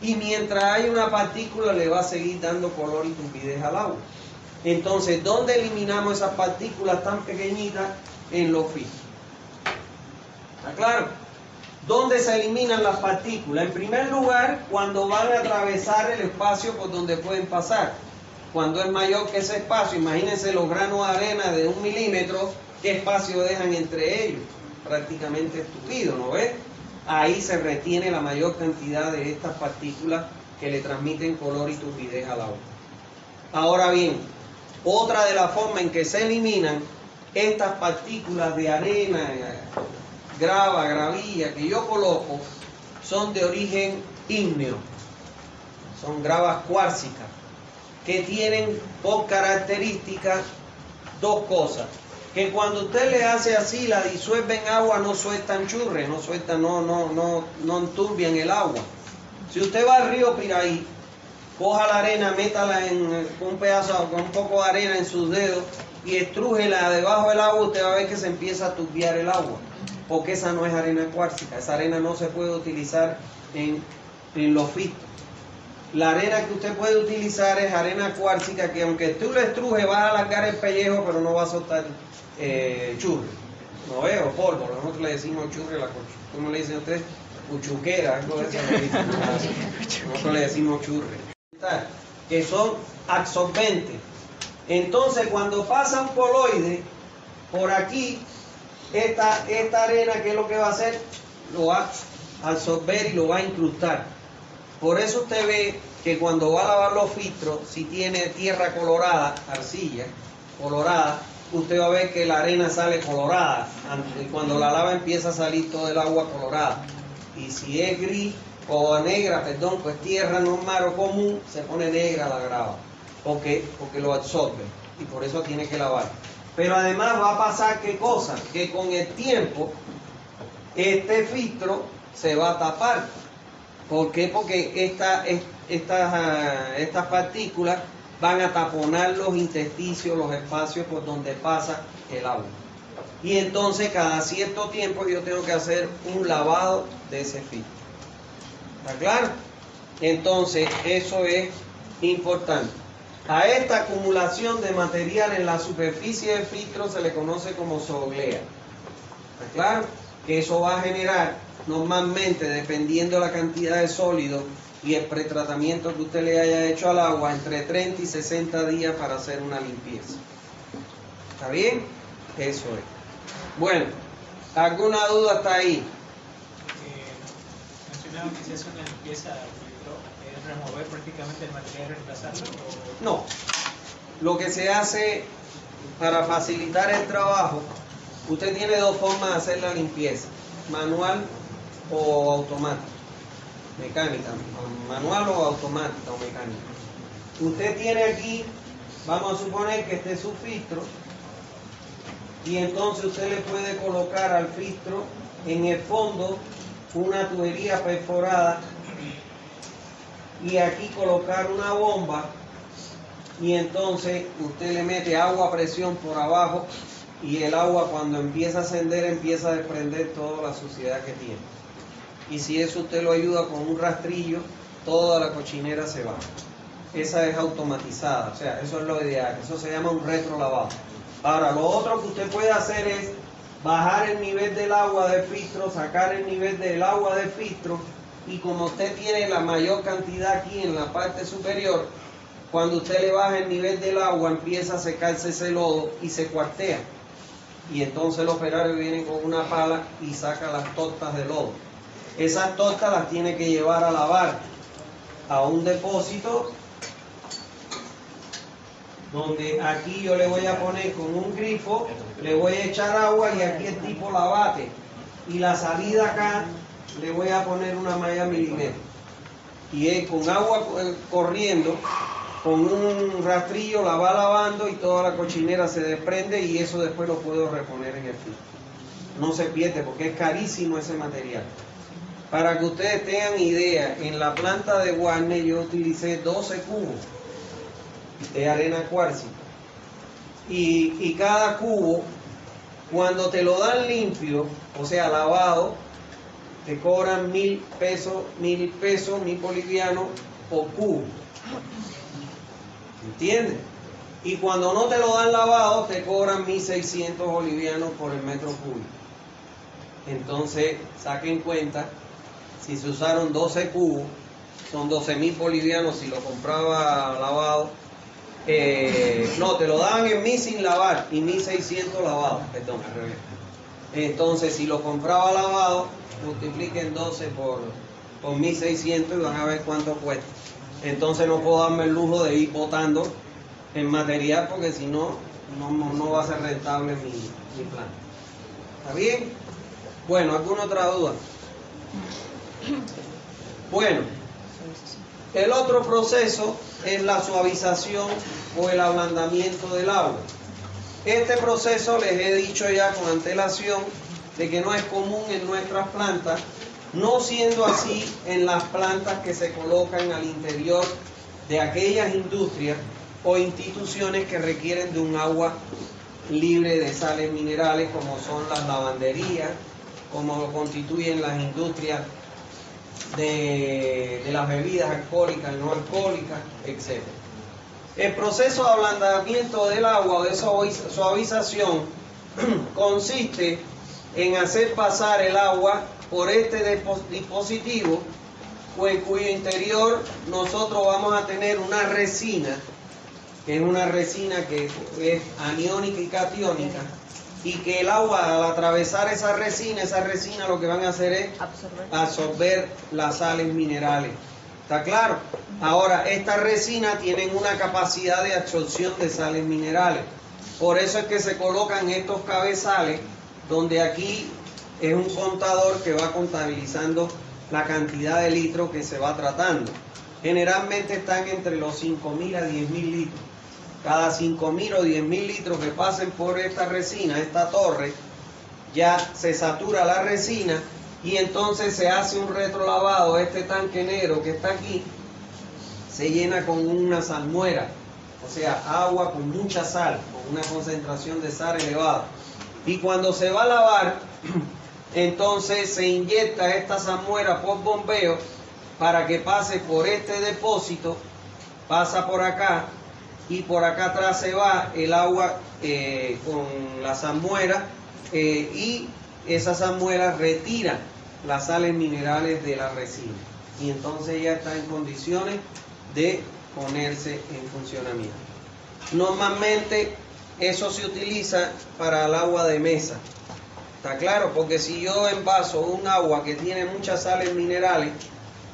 Y mientras hay una partícula le va a seguir dando color y turbidez al agua. Entonces, ¿dónde eliminamos esas partículas tan pequeñitas? En los filtros. ¿Está claro? ¿Dónde se eliminan las partículas? En primer lugar, cuando van a atravesar el espacio por donde pueden pasar. Cuando es mayor que ese espacio, imagínense los granos de arena de 1 milímetro, ¿qué espacio dejan entre ellos? Prácticamente estúpido, ¿no ves? Ahí se retiene la mayor cantidad de estas partículas que le transmiten color y turbidez al agua. Ahora bien, otra de las formas en que se eliminan estas partículas de arena, grava, gravilla que yo coloco, son de origen ígneo. Son gravas cuárcicas que tienen por característica dos cosas. que cuando usted le hace así, la disuelve en agua, no sueltan churres, no enturbian el agua. Si usted va al río Piraí, coja la arena, métala con un poco de arena en sus dedos y estrújela debajo del agua, usted va a ver que se empieza a turbiar el agua, porque esa no es arena cuárcica, esa arena no se puede utilizar en los fistros. La arena que usted puede utilizar es arena cuárcica, que aunque tú le estruje vas a alargar el pellejo, pero no va a soltar churre. No veo polvo, nosotros le decimos churre, ¿cómo le dicen ustedes? Cuchuquera, algo de eso le dicen. Nosotros le decimos churre. Que son absorbentes. Entonces, cuando pasa un coloide por aquí, esta arena, ¿qué es lo que va a hacer? Lo va a absorber y lo va a incrustar. Por eso usted ve que cuando va a lavar los filtros, si tiene tierra colorada, arcilla colorada, usted va a ver que la arena sale colorada. Y cuando la lava empieza a salir todo el agua colorada. Y si es gris o negra, perdón, pues tierra normal o común, se pone negra la grava. Porque lo absorbe. Y por eso tiene que lavar. Pero además va a pasar, ¿qué cosa? Que con el tiempo, este filtro se va a tapar. ¿Por qué? Porque estas partículas van a taponar los intersticios, los espacios por donde pasa el agua. Y entonces cada cierto tiempo yo tengo que hacer un lavado de ese filtro. ¿Está claro? Entonces eso es importante. A esta acumulación de material en la superficie del filtro se le conoce como soglea. ¿Está claro? Que eso va a generar normalmente, dependiendo la cantidad de sólido y el pretratamiento que usted le haya hecho al agua, entre 30 y 60 días para hacer una limpieza. ¿Está bien? Eso es. Bueno, ¿alguna duda hasta ahí? Mencionaba que se hace una limpieza del filtro, ¿es remover prácticamente el material y reemplazarlo? ¿O? No. Lo que se hace para facilitar el trabajo, usted tiene dos formas de hacer la limpieza, manual o automática, mecánica, manual o automática o mecánica. Usted tiene aquí, vamos a suponer que este es su filtro, y entonces usted le puede colocar al filtro en el fondo una tubería perforada y aquí colocar una bomba, y entonces usted le mete agua a presión por abajo y el agua cuando empieza a ascender empieza a desprender toda la suciedad que tiene. Y si eso usted lo ayuda con un rastrillo, toda la cochinera se va. Esa es automatizada, o sea, eso es lo ideal, eso se llama un retrolavado. Ahora, lo otro que usted puede hacer es bajar el nivel del agua del filtro, sacar el nivel del agua del filtro, y como usted tiene la mayor cantidad aquí en la parte superior, cuando usted le baja el nivel del agua empieza a secarse ese lodo y se cuartea. Y entonces el operario viene con una pala y saca las tortas de lodo. Esas tortas las tiene que llevar a lavar a un depósito donde aquí yo le voy a poner con un grifo, le voy a echar agua y aquí el tipo la bate. Y la salida acá le voy a poner una malla milimétrica. Y él con agua corriendo, con un rastrillo la va lavando y toda la cochinera se desprende y eso después lo puedo reponer en el filtro. No se pierde porque es carísimo ese material. Para que ustedes tengan idea, en la planta de Warner yo utilicé 12 cubos de arena cuárcica. Y cada cubo, cuando te lo dan limpio, o sea, lavado, te cobran 1.000 pesos, 1.000 bolivianos por cubo. ¿Entiendes? Y cuando no te lo dan lavado, te cobran 1.600 bolivianos por el metro cúbico. Entonces, saquen cuenta, si se usaron 12 cubos, son 12.000 bolivianos si lo compraba lavado. No, te lo daban en 1.000 sin lavar y 1.600 lavados, perdón, al revés. Entonces, si lo compraba lavado, multipliquen 12 por 1.600 y van a ver cuánto cuesta. Entonces no puedo darme el lujo de ir botando en material porque si no, no va a ser rentable mi plan. ¿Está bien? Bueno, ¿alguna otra duda? Bueno, el otro proceso es la suavización o el ablandamiento del agua. Este proceso les he dicho ya con antelación de que no es común en nuestras plantas, no siendo así en las plantas que se colocan al interior de aquellas industrias o instituciones que requieren de un agua libre de sales minerales, como son las lavanderías, como lo constituyen las industrias de las bebidas alcohólicas y no alcohólicas, etc. El proceso de ablandamiento del agua o de suavización consiste en hacer pasar el agua por este dispositivo, en cuyo interior nosotros vamos a tener una resina, que es una resina que es aniónica y catiónica, y que el agua al atravesar esa resina lo que van a hacer es absorber las sales minerales. ¿Está claro? Ahora, estas resinas tienen una capacidad de absorción de sales minerales. Por eso es que se colocan estos cabezales, donde aquí es un contador que va contabilizando la cantidad de litros que se va tratando. Generalmente están entre los 5.000 a 10.000 litros. Cada 5.000 o 10.000 litros que pasen por esta resina, esta torre, ya se satura la resina y entonces se hace un retrolavado. Este tanque negro que está aquí se llena con una salmuera, o sea, agua con mucha sal, con una concentración de sal elevada. Y cuando se va a lavar, entonces se inyecta esta salmuera por bombeo para que pase por este depósito, pasa por acá, y por acá atrás se va el agua con la salmuera y esa salmuera retira las sales minerales de la resina y entonces ya está en condiciones de ponerse en funcionamiento. Normalmente eso se utiliza para el agua de mesa. ¿Está claro? Porque si yo envaso un agua que tiene muchas sales minerales,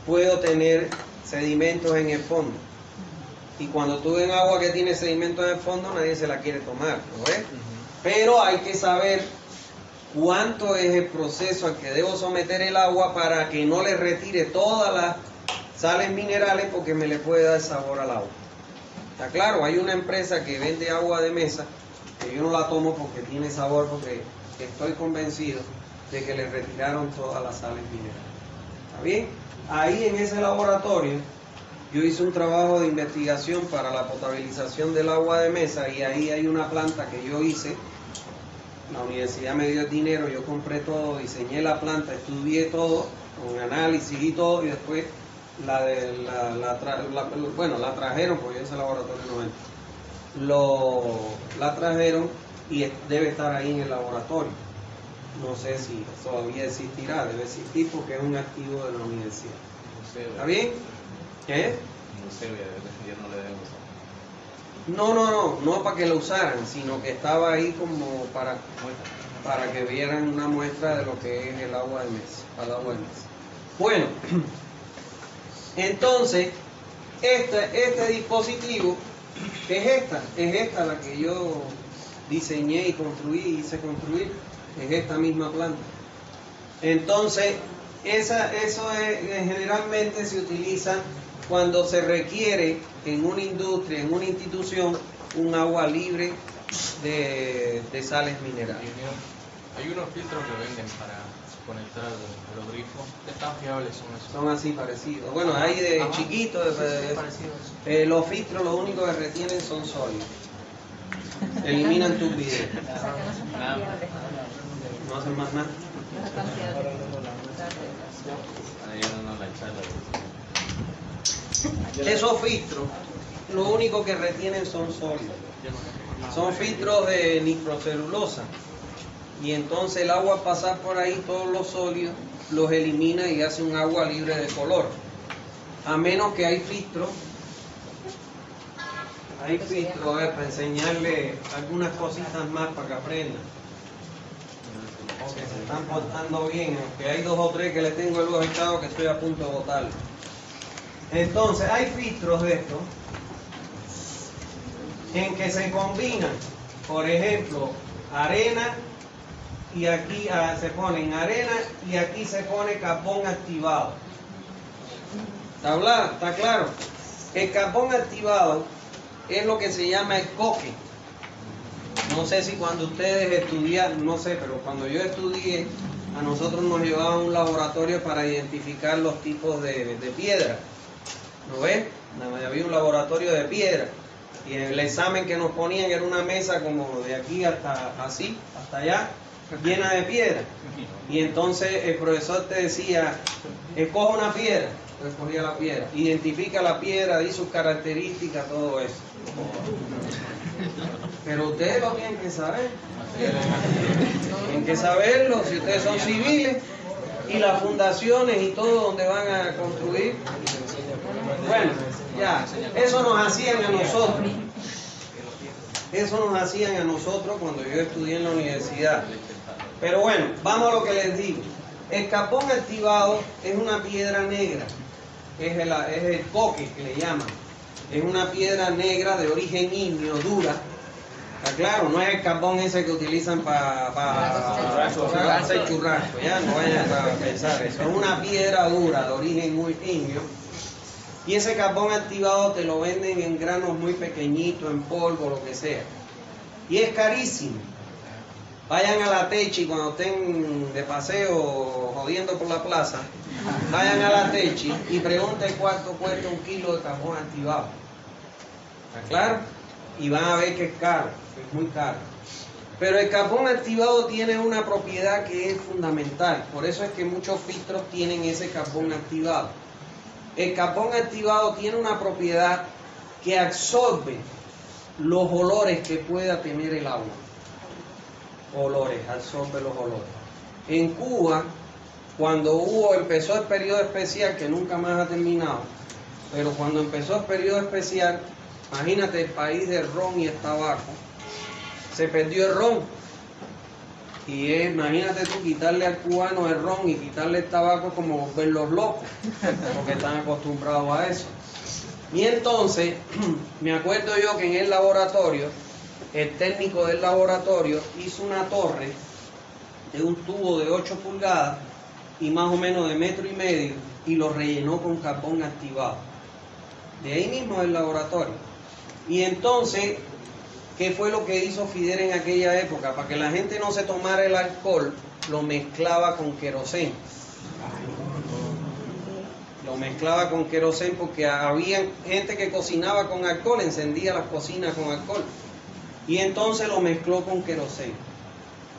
puedo tener sedimentos en el fondo. Y cuando tú ves agua que tiene sedimentos en el fondo, nadie se la quiere tomar, ¿no ves? Pero hay que saber cuánto es el proceso al que debo someter el agua para que no le retire todas las sales minerales, porque me le puede dar sabor al agua. ¿Está claro? Hay una empresa que vende agua de mesa, que yo no la tomo porque tiene sabor, porque estoy convencido de que le retiraron todas las sales minerales. ¿Está bien? Ahí en ese laboratorio yo hice un trabajo de investigación para la potabilización del agua de mesa y ahí hay una planta que yo hice. La universidad me dio el dinero, yo compré todo, diseñé la planta, estudié todo, con análisis y todo, y después la trajeron, porque ese laboratorio no entra. La trajeron y debe estar ahí en el laboratorio. No sé si todavía existirá, debe existir porque es un activo de la universidad. ¿Está bien? ¿Qué? Ya no le debemos. No para que lo usaran, sino que estaba ahí como para que vieran una muestra de lo que es el agua de mesa, para el agua de mesa. Bueno, entonces, este dispositivo, que es esta la que yo diseñé y hice construir, es esta misma planta. Entonces, eso generalmente se utiliza cuando se requiere en una industria, en una institución, un agua libre de sales minerales. Hay unos filtros que venden para conectar a los grifos. ¿Qué tan fiables son esos? Son así parecidos. Bueno, hay de chiquitos. Los filtros lo único que retienen son sólidos. Eliminan tus videos. No hacen más nada. Esos filtros, lo único que retienen son sólidos. Son filtros de nitrocelulosa. Y entonces el agua al pasar por ahí, todos los sólidos, los elimina y hace un agua libre de color. A menos que hay filtros. Hay filtros, para enseñarle algunas cositas más para que aprendan. Que se están portando bien, aunque hay 2 o 3 que le tengo el ojo echado que estoy a punto de botarlo. Entonces, hay filtros de estos en que se combinan, por ejemplo, arena y aquí se ponen arena y aquí se pone carbón activado. ¿Está claro? El carbón activado es lo que se llama el coque. No sé si cuando ustedes estudian, no sé, pero cuando yo estudié, a nosotros nos llevaban a un laboratorio para identificar los tipos de piedra. ¿No ves? Había un laboratorio de piedra. Y el examen que nos ponían era una mesa como de aquí hasta así, hasta allá, llena de piedra. Y entonces el profesor te decía, escoja una piedra. Yo escogía la piedra. Identifica la piedra, di sus características, todo eso. Pero ustedes lo tienen que saber. Tienen que saberlo si ustedes son civiles. Y las fundaciones y todo donde van a construir. Bueno, ya, eso nos hacían a nosotros. Eso nos hacían a nosotros cuando yo estudié en la universidad. Pero bueno, vamos a lo que les digo. El carbón activado es una piedra negra. Es el coque que le llaman. Es una piedra negra de origen ígneo, dura. ¿Está claro? No es el carbón ese que utilizan para hacer churrasco. Ya no vayan a pensar eso. Es una piedra dura de origen muy ígneo. Y ese carbón activado te lo venden en granos muy pequeñitos, en polvo, lo que sea. Y es carísimo. Vayan a la Techi cuando estén de paseo jodiendo por la plaza. Vayan a la Techi y pregunten cuánto cuesta un kilo de carbón activado. ¿Está claro? Y van a ver que es caro, es muy caro. Pero el carbón activado tiene una propiedad que es fundamental. Por eso es que muchos filtros tienen ese carbón activado. El carbón activado tiene una propiedad que absorbe los olores que pueda tener el agua. Olores, absorbe los olores. En Cuba, cuando empezó el periodo especial, que nunca más ha terminado, pero cuando empezó el periodo especial, imagínate el país del ron y el tabaco, se perdió el ron. Y imagínate tú quitarle al cubano el ron y quitarle el tabaco como volverlos locos, porque están acostumbrados a eso. Y entonces, me acuerdo yo que en el laboratorio, el técnico del laboratorio hizo una torre de un tubo de 8 pulgadas y más o menos de 1,5 metros y lo rellenó con carbón activado. De ahí mismo del laboratorio. Y entonces, ¿qué fue lo que hizo Fidel en aquella época? Para que la gente no se tomara el alcohol, lo mezclaba con queroseno. Lo mezclaba con queroseno porque había gente que cocinaba con alcohol, encendía las cocinas con alcohol. Y entonces lo mezcló con queroseno.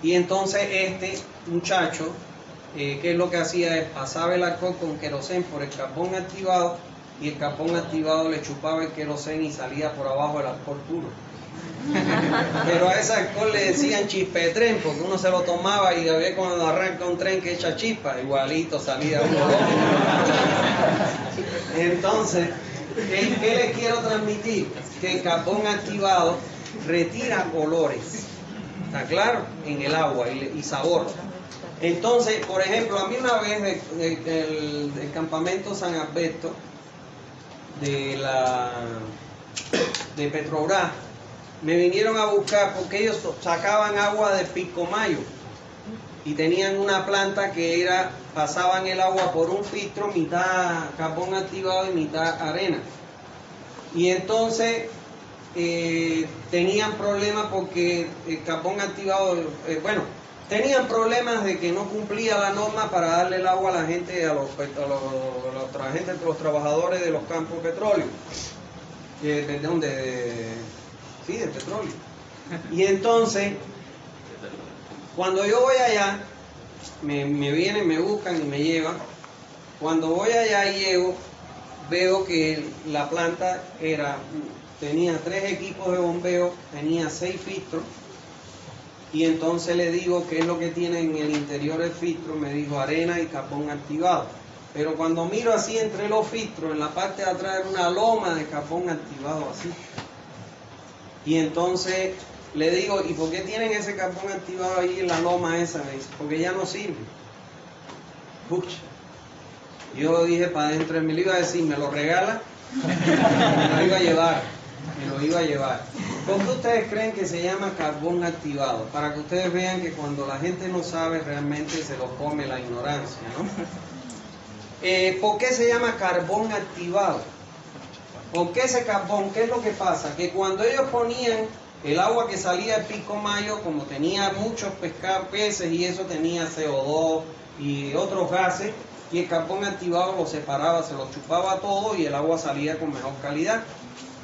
Y entonces este muchacho, ¿qué es lo que hacía? Es pasaba el alcohol con queroseno por el carbón activado y el carbón activado le chupaba el queroseno y salía por abajo el alcohol puro. Pero a ese alcohol le decían chispetren porque uno se lo tomaba y a ver cuando arranca un tren que echa chispa, igualito salía uno loco. Entonces, ¿qué les quiero transmitir? Que el carbón activado retira olores, ¿está claro? En el agua y sabor. Entonces, por ejemplo, a mí una vez del campamento San Alberto de Petrobras me vinieron a buscar porque ellos sacaban agua de Pilcomayo y tenían una planta que pasaban el agua por un filtro, mitad carbón activado y mitad arena. Y entonces tenían problemas porque el carbón activado, tenían problemas de que no cumplía la norma para darle el agua a la gente, a los trabajadores de los campos de petróleo. Sí, de petróleo. Y entonces, cuando yo voy allá, me vienen, me buscan y me llevan. Cuando voy allá y llego, veo que la planta tenía 3 equipos de bombeo, tenía 6 filtros. Y entonces le digo qué es lo que tiene en el interior del filtro. Me dijo arena y carbón activado. Pero cuando miro así entre los filtros, en la parte de atrás era una loma de carbón activado así. Y entonces le digo, ¿y por qué tienen ese carbón activado ahí en la loma esa? Me dice, porque ya no sirve. Pucha. Yo lo dije para adentro, me lo iba a decir, ¿me lo regala? Me lo iba a llevar. ¿Por qué ustedes creen que se llama carbón activado? Para que ustedes vean que cuando la gente no sabe, realmente se lo come la ignorancia, ¿no? ¿Por qué se llama carbón activado? ¿Por qué ese carbón? ¿Qué es lo que pasa? Que cuando ellos ponían El agua que salía del Pico Mayo, como tenía muchos peces y eso, tenía CO2 y otros gases, y el carbón activado lo separaba, se lo chupaba todo y el agua salía con mejor calidad.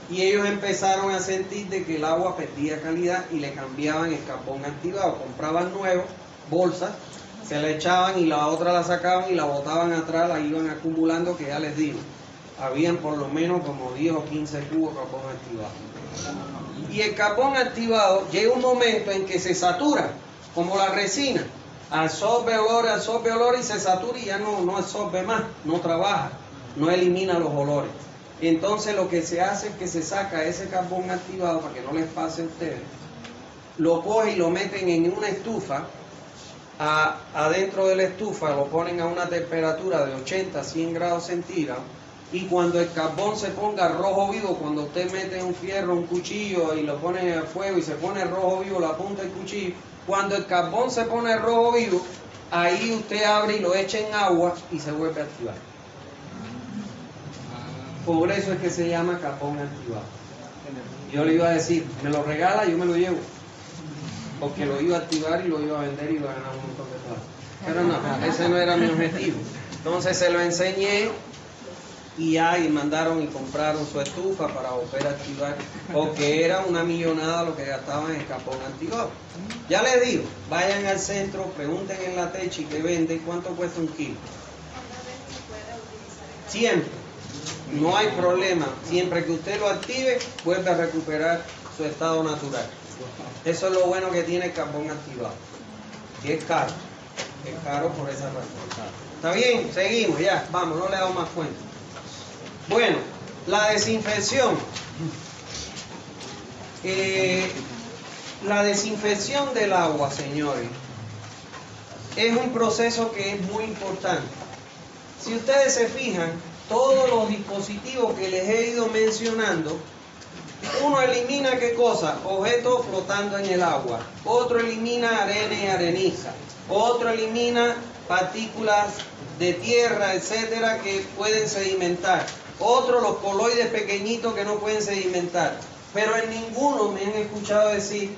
Y ellos empezaron a sentir de que el agua perdía calidad y le cambiaban el carbón activado. Compraban nuevos, bolsas, se la echaban y la otra la sacaban y la botaban atrás, la iban acumulando, que ya les digo, habían por lo menos como 10 o 15 cubos de carbón activado. Y el carbón activado llega un momento en que se satura, como la resina, absorbe olor y se satura y ya no absorbe más, no trabaja, no elimina los olores. Entonces lo que se hace es que se saca ese carbón activado, para que no les pase a ustedes, lo cogen y lo meten en una estufa, adentro de la estufa lo ponen a una temperatura de 80 a 100 grados centígrados, y cuando el carbón se ponga rojo vivo, cuando usted mete un fierro, un cuchillo y lo pone al fuego y se pone rojo vivo la punta del cuchillo, cuando el carbón se pone rojo vivo, ahí usted abre y lo echa en agua y se vuelve a activar. Por eso es que se llama carbón activado. Yo le iba a decir, me lo regala, yo me lo llevo, porque lo iba a activar y lo iba a vender y iba a ganar un montón de plata. Pero no, ese no era mi objetivo. Entonces se lo enseñé y ahí mandaron y compraron su estufa para volver a activar, porque era una millonada lo que gastaban en carbón activado. Ya les digo, vayan al centro, pregunten en la techi que venden cuánto cuesta un kilo. Siempre, no hay problema, siempre que usted lo active, vuelve a recuperar su estado natural. Eso es lo bueno que tiene el carbón activado. Y es caro por esa razón. ¿Está bien? Seguimos, ya, vamos, no le damos más cuenta. Bueno, la desinfección. La desinfección del agua, señores, es un proceso que es muy importante. Si ustedes se fijan, todos los dispositivos que les he ido mencionando, uno elimina ¿qué cosa? Objetos flotando en el agua. Otro elimina arena y areniza. Otro elimina partículas de tierra, etcétera, que pueden sedimentar. Otro los coloides pequeñitos que no pueden sedimentar. Pero en ninguno me han escuchado decir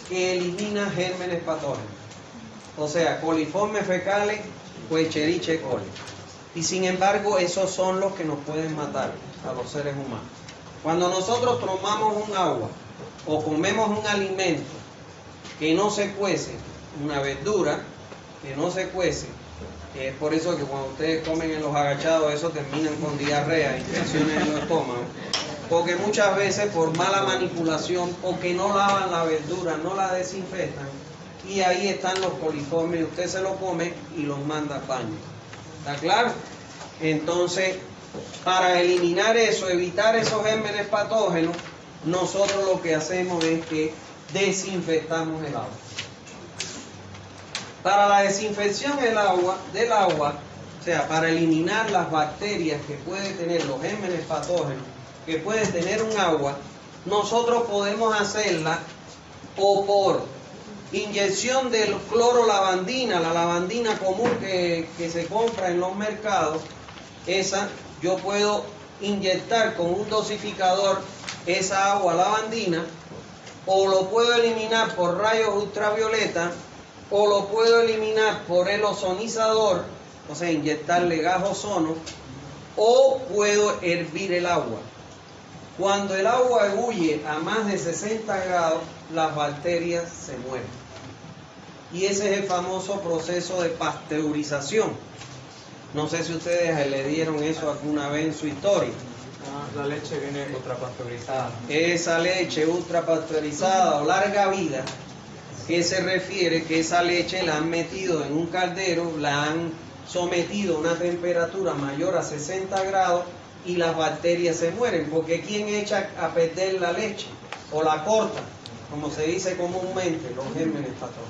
que elimina gérmenes patógenos. O sea, coliformes fecales o Escherichia coli. Y sin embargo, esos son los que nos pueden matar a los seres humanos. Cuando nosotros tomamos un agua o comemos un alimento que no se cuece, una verdura que no se cuece, es por eso que cuando ustedes comen en los agachados, eso terminan con diarrea, infecciones en el estómago, porque muchas veces por mala manipulación o que no lavan la verdura, no la desinfectan, y ahí están los coliformes, usted se lo come y los manda al baño. ¿Está claro? Entonces, para eliminar eso, evitar esos gérmenes patógenos, nosotros lo que hacemos es que desinfectamos el agua. Para la desinfección del agua, o sea, para eliminar las bacterias que puede tener, los gérmenes patógenos que puede tener un agua, nosotros podemos hacerla o por inyección del cloro lavandina, la lavandina común que se compra en los mercados. Esa yo puedo inyectar con un dosificador esa agua lavandina, o lo puedo eliminar por rayos ultravioleta, o lo puedo eliminar por el ozonizador, o sea, inyectarle gas ozono, o puedo hervir el agua. Cuando el agua ebullie a más de 60 grados, las bacterias se mueren. Y ese es el famoso proceso de pasteurización. No sé si ustedes le dieron eso alguna vez en su historia. La leche viene ultrapasteurizada. Esa leche ultrapasteurizada o larga vida, que se refiere que esa leche la han metido en un caldero, la han sometido a una temperatura mayor a 60 grados y las bacterias se mueren, porque ¿quién echa a perder la leche? O la corta, como se dice comúnmente, los gérmenes patógenos.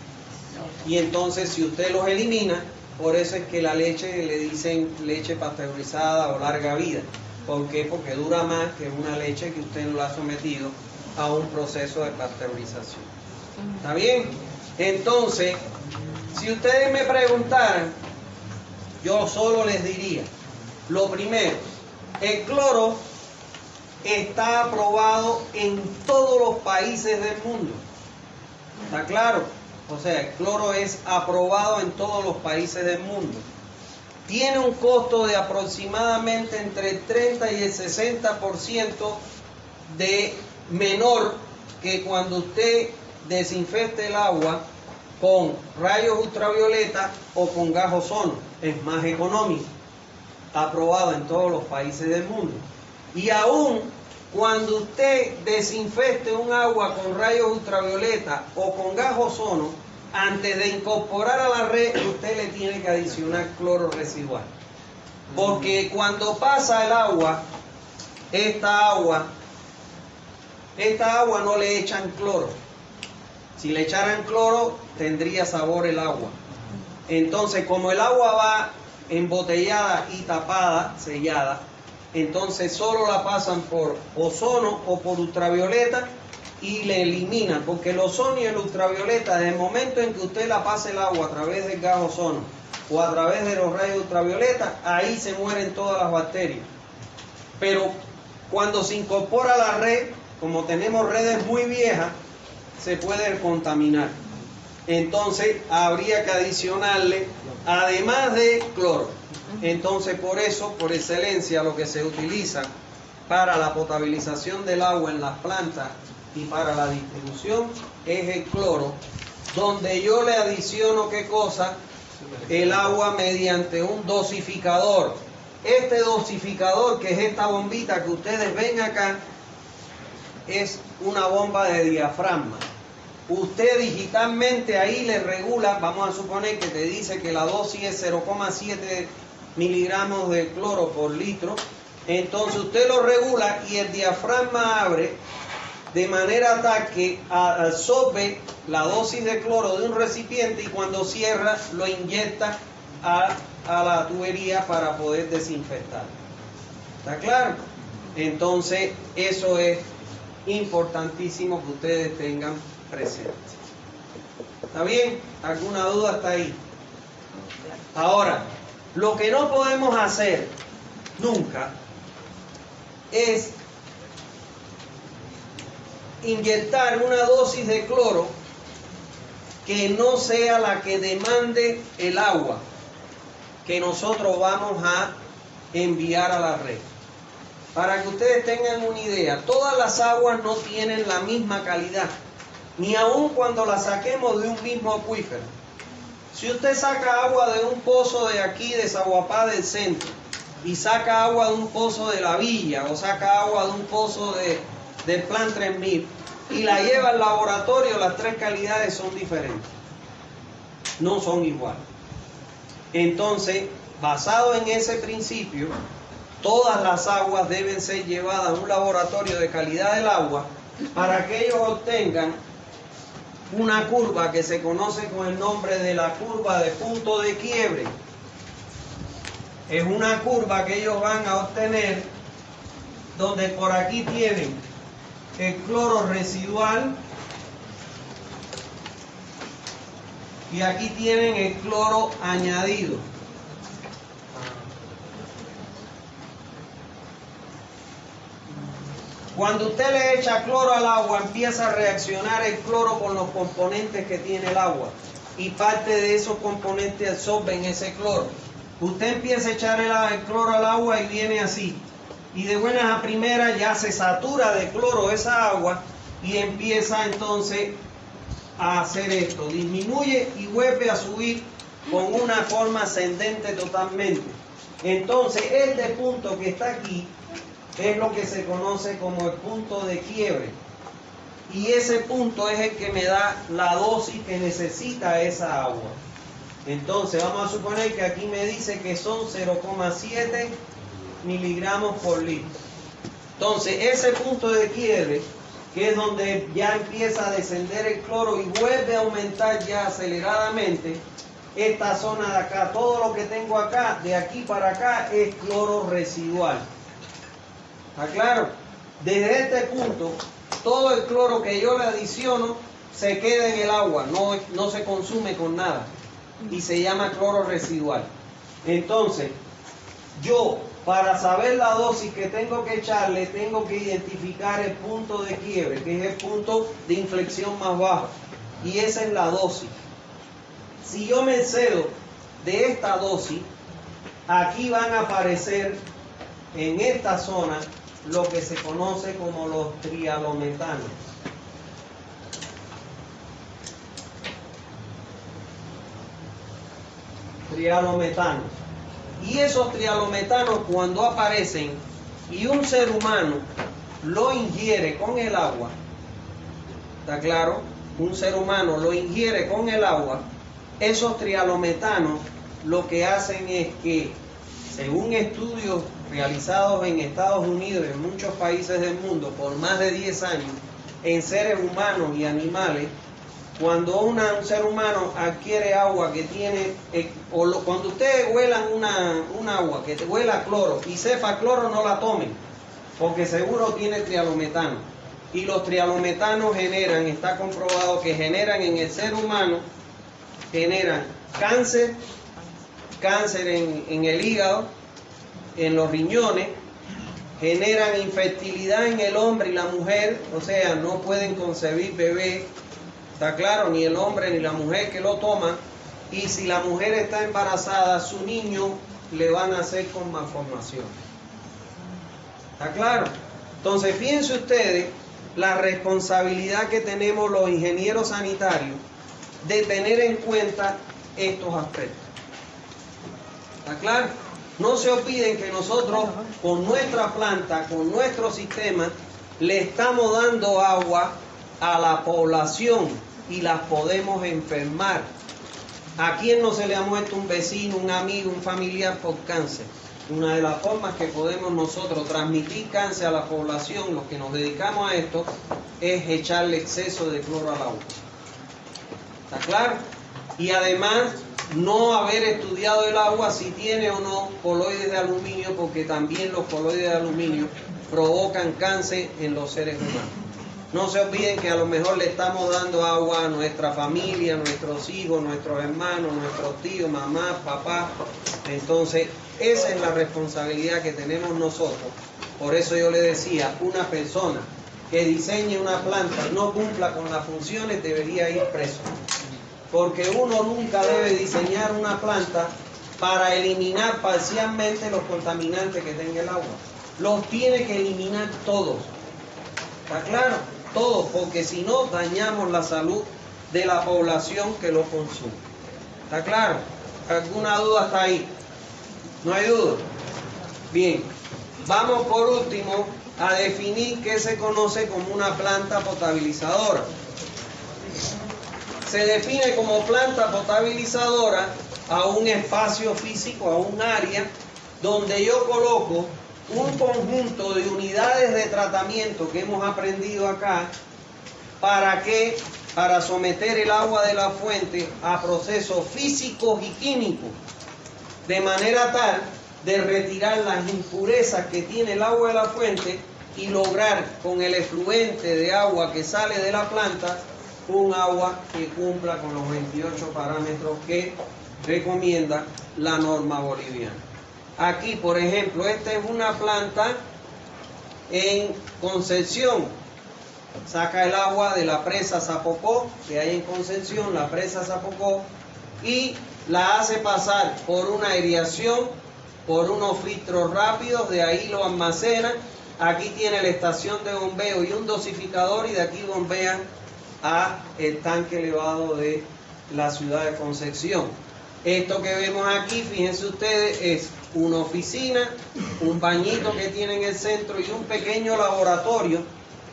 Y entonces si usted los elimina, por eso es que la leche le dicen leche pasteurizada o larga vida. ¿Por qué? Porque dura más que una leche que usted no la ha sometido a un proceso de pasteurización. ¿Está bien? Entonces, si ustedes me preguntaran, yo solo les diría, lo primero, el cloro está aprobado en todos los países del mundo. ¿Está claro? O sea, el cloro es aprobado en todos los países del mundo. Tiene un costo de aproximadamente entre el 30 y el 60% de menor que cuando usted desinfecte el agua con rayos ultravioleta o con gas ozono. Es más económico. Aprobado en todos los países del mundo. Y aún cuando usted desinfecte un agua con rayos ultravioleta o con gas ozono, antes de incorporar a la red, usted le tiene que adicionar cloro residual. Porque cuando pasa el agua, esta agua no le echan cloro. Si le echaran cloro, tendría sabor el agua. Entonces, como el agua va embotellada y tapada, sellada, entonces solo la pasan por ozono o por ultravioleta y le eliminan, porque el ozono y el ultravioleta, desde el momento en que usted la pase el agua a través del gas ozono o a través de los rayos ultravioleta, ahí se mueren todas las bacterias. Pero cuando se incorpora a la red, como tenemos redes muy viejas, se puede contaminar. Entonces habría que adicionarle, además de cloro. Entonces por eso, por excelencia, lo que se utiliza para la potabilización del agua en las plantas y para la distribución es el cloro, donde yo le adiciono, ¿qué cosa? El agua mediante un dosificador. Este dosificador, que es esta bombita que ustedes ven acá, es una bomba de diafragma. Usted digitalmente ahí le regula, vamos a suponer que te dice que la dosis es 0,7 miligramos de cloro por litro, entonces usted lo regula y el diafragma abre de manera tal que absorbe la dosis de cloro de un recipiente y cuando cierra lo inyecta a la tubería para poder desinfectar. ¿Está claro? Entonces eso es importantísimo que ustedes tengan presente. ¿Está bien? ¿Alguna duda hasta ahí? Ahora, lo que no podemos hacer nunca es inyectar una dosis de cloro que no sea la que demande el agua que nosotros vamos a enviar a la red. Para que ustedes tengan una idea, todas las aguas no tienen la misma calidad, ni aun cuando las saquemos de un mismo acuífero. Si usted saca agua de un pozo de aquí, de Zaguapá del centro, y saca agua de un pozo de la villa, o saca agua de un pozo del Plan 3000, y la lleva al laboratorio, las tres calidades son diferentes. No son iguales. Entonces, basado en ese principio, todas las aguas deben ser llevadas a un laboratorio de calidad del agua para que ellos obtengan una curva que se conoce con el nombre de la curva de punto de quiebre. Es una curva que ellos van a obtener donde por aquí tienen el cloro residual y aquí tienen el cloro añadido. Cuando usted le echa cloro al agua, empieza a reaccionar el cloro con los componentes que tiene el agua. Y parte de esos componentes absorben ese cloro. Usted empieza a echar el cloro al agua y viene así. Y de buenas a primeras ya se satura de cloro esa agua y empieza entonces a hacer esto. Disminuye y vuelve a subir con una forma ascendente totalmente. Entonces este punto que está aquí es lo que se conoce como el punto de quiebre. Y ese punto es el que me da la dosis que necesita esa agua. Entonces vamos a suponer que aquí me dice que son 0,7 miligramos por litro. Entonces ese punto de quiebre, que es donde ya empieza a descender el cloro y vuelve a aumentar ya aceleradamente, esta zona de acá, todo lo que tengo acá, de aquí para acá, es cloro residual. ¿Está claro? Desde este punto, todo el cloro que yo le adiciono se queda en el agua, no se consume con nada y se llama cloro residual. Entonces, yo Para saber la dosis que tengo que echarle, tengo que identificar el punto de quiebre, que es el punto de inflexión más bajo. Y esa es la dosis. Si yo me excedo de esta dosis, aquí van a aparecer en esta zona lo que se conoce como los trialometanos. Trialometanos. Y esos trialometanos, cuando aparecen y un ser humano lo ingiere con el agua, ¿está claro? Un ser humano lo ingiere con el agua, esos trialometanos lo que hacen es que, según estudios realizados en Estados Unidos y en muchos países del mundo por más de 10 años, en seres humanos y animales, cuando un ser humano adquiere agua que tiene, cuando ustedes huelan un agua que huela a cloro y sepa cloro, no la tomen, porque seguro tiene trialometano. Y los trialometanos generan, está comprobado que generan en el ser humano, generan cáncer en el hígado, en los riñones, generan infertilidad en el hombre y la mujer, o sea, no pueden concebir bebés. ¿Está claro? Ni el hombre ni la mujer que lo toman. Y si la mujer está embarazada, su niño le van a hacer con malformación. ¿Está claro? Entonces, fíjense ustedes la responsabilidad que tenemos los ingenieros sanitarios de tener en cuenta estos aspectos. ¿Está claro? No se olviden que nosotros con nuestra planta, con nuestro sistema, le estamos dando agua a la población y las podemos enfermar. ¿A quién no se le ha muerto un vecino, un amigo, un familiar por cáncer? Una de las formas que podemos nosotros transmitir cáncer a la población, los que nos dedicamos a esto, es echarle exceso de cloro al agua. ¿Está claro? Y además, no haber estudiado el agua si tiene o no coloides de aluminio, porque también los coloides de aluminio provocan cáncer en los seres humanos. No se olviden que a lo mejor le estamos dando agua a nuestra familia, a nuestros hijos, nuestros hermanos, nuestros tíos, mamá, papá. Entonces, esa es la responsabilidad que tenemos nosotros. Por eso yo le decía, una persona que diseñe una planta y no cumpla con las funciones debería ir preso. Porque uno nunca debe diseñar una planta para eliminar parcialmente los contaminantes que tenga el agua. Los tiene que eliminar todos. ¿Está claro? Todos, porque si no dañamos la salud de la población que lo consume. ¿Está claro? ¿Alguna duda hasta ahí? ¿No hay duda? Bien, vamos por último a definir qué se conoce como una planta potabilizadora. Se define como planta potabilizadora a un espacio físico, a un área donde yo coloco un conjunto de unidades de tratamiento que hemos aprendido acá. ¿Para qué? Para someter el agua de la fuente a procesos físicos y químicos, de manera tal de retirar las impurezas que tiene el agua de la fuente y lograr con el efluente de agua que sale de la planta un agua que cumpla con los 28 parámetros que recomienda la norma boliviana. Aquí, por ejemplo, esta es una planta en Concepción. Saca el agua de la presa Zapocó, que hay en Concepción, la presa Zapocó, y la hace pasar por una aireación, por unos filtros rápidos, de ahí lo almacena. Aquí tiene la estación de bombeo y un dosificador, y de aquí bombean a el tanque elevado de la ciudad de Concepción. Esto que vemos aquí, fíjense ustedes, es una oficina, un bañito que tiene en el centro y un pequeño laboratorio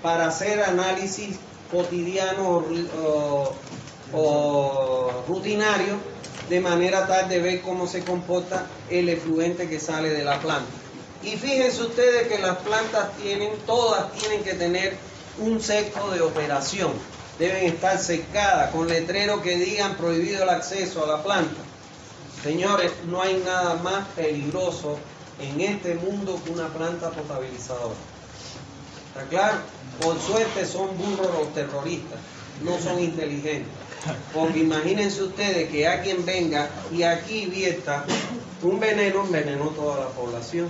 para hacer análisis cotidianos o rutinarios, de manera tal de ver cómo se comporta el efluente que sale de la planta. Y fíjense ustedes que las plantas todas tienen que tener un cerco de operación. Deben estar cercadas con letreros que digan prohibido el acceso a la planta. Señores, no hay nada más peligroso en este mundo que una planta potabilizadora. ¿Está claro? Por suerte son burros los terroristas, no son inteligentes. Porque imagínense ustedes que alguien venga y aquí vierta un veneno, envenenó toda la población.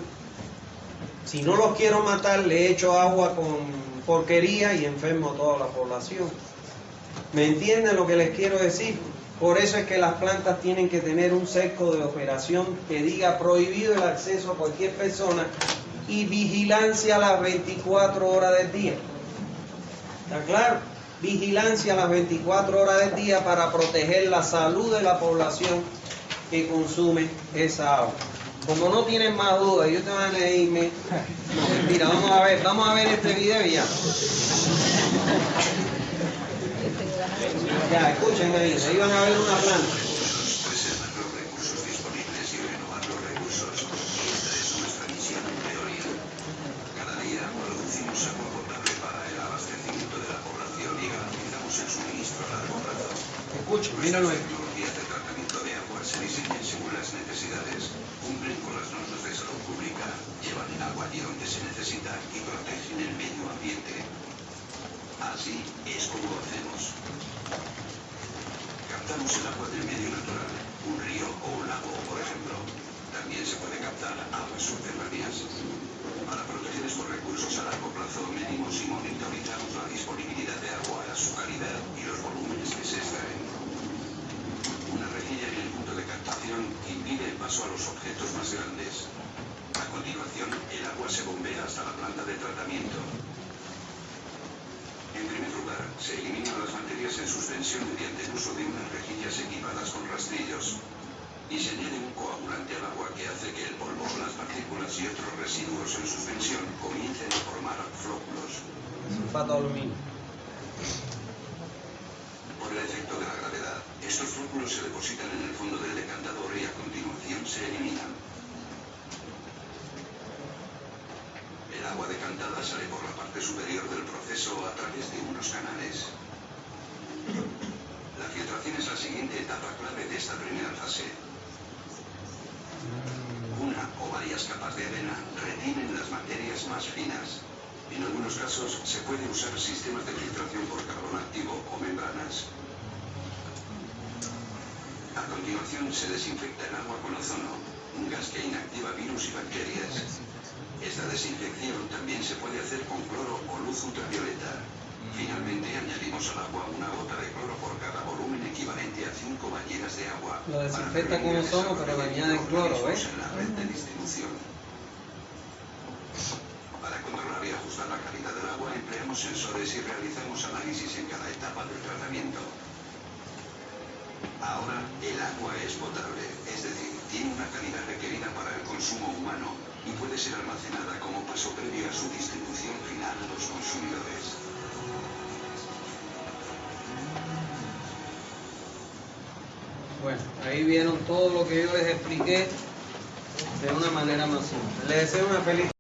Si no los quiero matar, le echo agua con porquería y enfermo a toda la población. ¿Me entienden lo que les quiero decir? Por eso es que las plantas tienen que tener un cerco de operación que diga prohibido el acceso a cualquier persona y vigilancia a las 24 horas del día. ¿Está claro? Vigilancia a las 24 horas del día para proteger la salud de la población que consume esa agua. Como no tienen más dudas, yo te voy a leerme. No, mentira, vamos a ver este video y ya. Ya, escuchen ahí, ahí van a ver una planta. Preservar los recursos disponibles y renovar los recursos. Esta es nuestra misión en teoría. Cada día producimos agua potable para el abastecimiento de la población y garantizamos el suministro a largo plazo. Escuchen, míralo ahí. Las tecnologías de tratamiento de agua se diseñan según las necesidades, cumplen con las normas de salud pública, llevan el agua allí donde se necesita y protegen el medio ambiente. Así es como lo hacemos. Captamos el agua del medio natural, un río o un lago, por ejemplo. También se puede captar aguas subterráneas. Para proteger estos recursos a largo plazo, medimos y monitorizamos la disponibilidad de agua, su calidad y los volúmenes que se extraen. Una rejilla en el punto de captación impide el paso a los objetos más grandes. A continuación, el agua se bombea hasta la planta de tratamiento. En primer lugar, se eliminan las materias en suspensión mediante el uso de unas rejillas equipadas con rastrillos. Y se añade un coagulante al agua que hace que el polvo, las partículas y otros residuos en suspensión comiencen a formar flóculos. Sulfato de aluminio. Por el efecto de la gravedad, estos flóculos se depositan en el fondo del decantador y a continuación se eliminan. El agua decantada sale por la parte superior del proceso a través de unos canales. La filtración es la siguiente etapa clave de esta primera fase. Una o varias capas de arena retienen las materias más finas. En algunos casos se puede usar sistemas de filtración por carbón activo o membranas. A continuación se desinfecta el agua con ozono, un gas que inactiva virus y bacterias. Esta desinfección también se puede hacer con cloro o luz ultravioleta. Finalmente añadimos al agua una gota de cloro por cada volumen equivalente a 5 bañeras de agua. Lo desinfecta con ozono, pero le añaden cloro, ¿ves? En la red de distribución. Para controlar y ajustar la calidad del agua empleamos sensores y realizamos análisis en cada etapa del tratamiento. Ahora el agua es potable, es decir, tiene una calidad requerida para el consumo humano y puede ser almacenada como paso previo a su distribución final a los consumidores. Bueno, ahí vieron todo lo que yo les expliqué de una manera más simple. Les deseo una feliz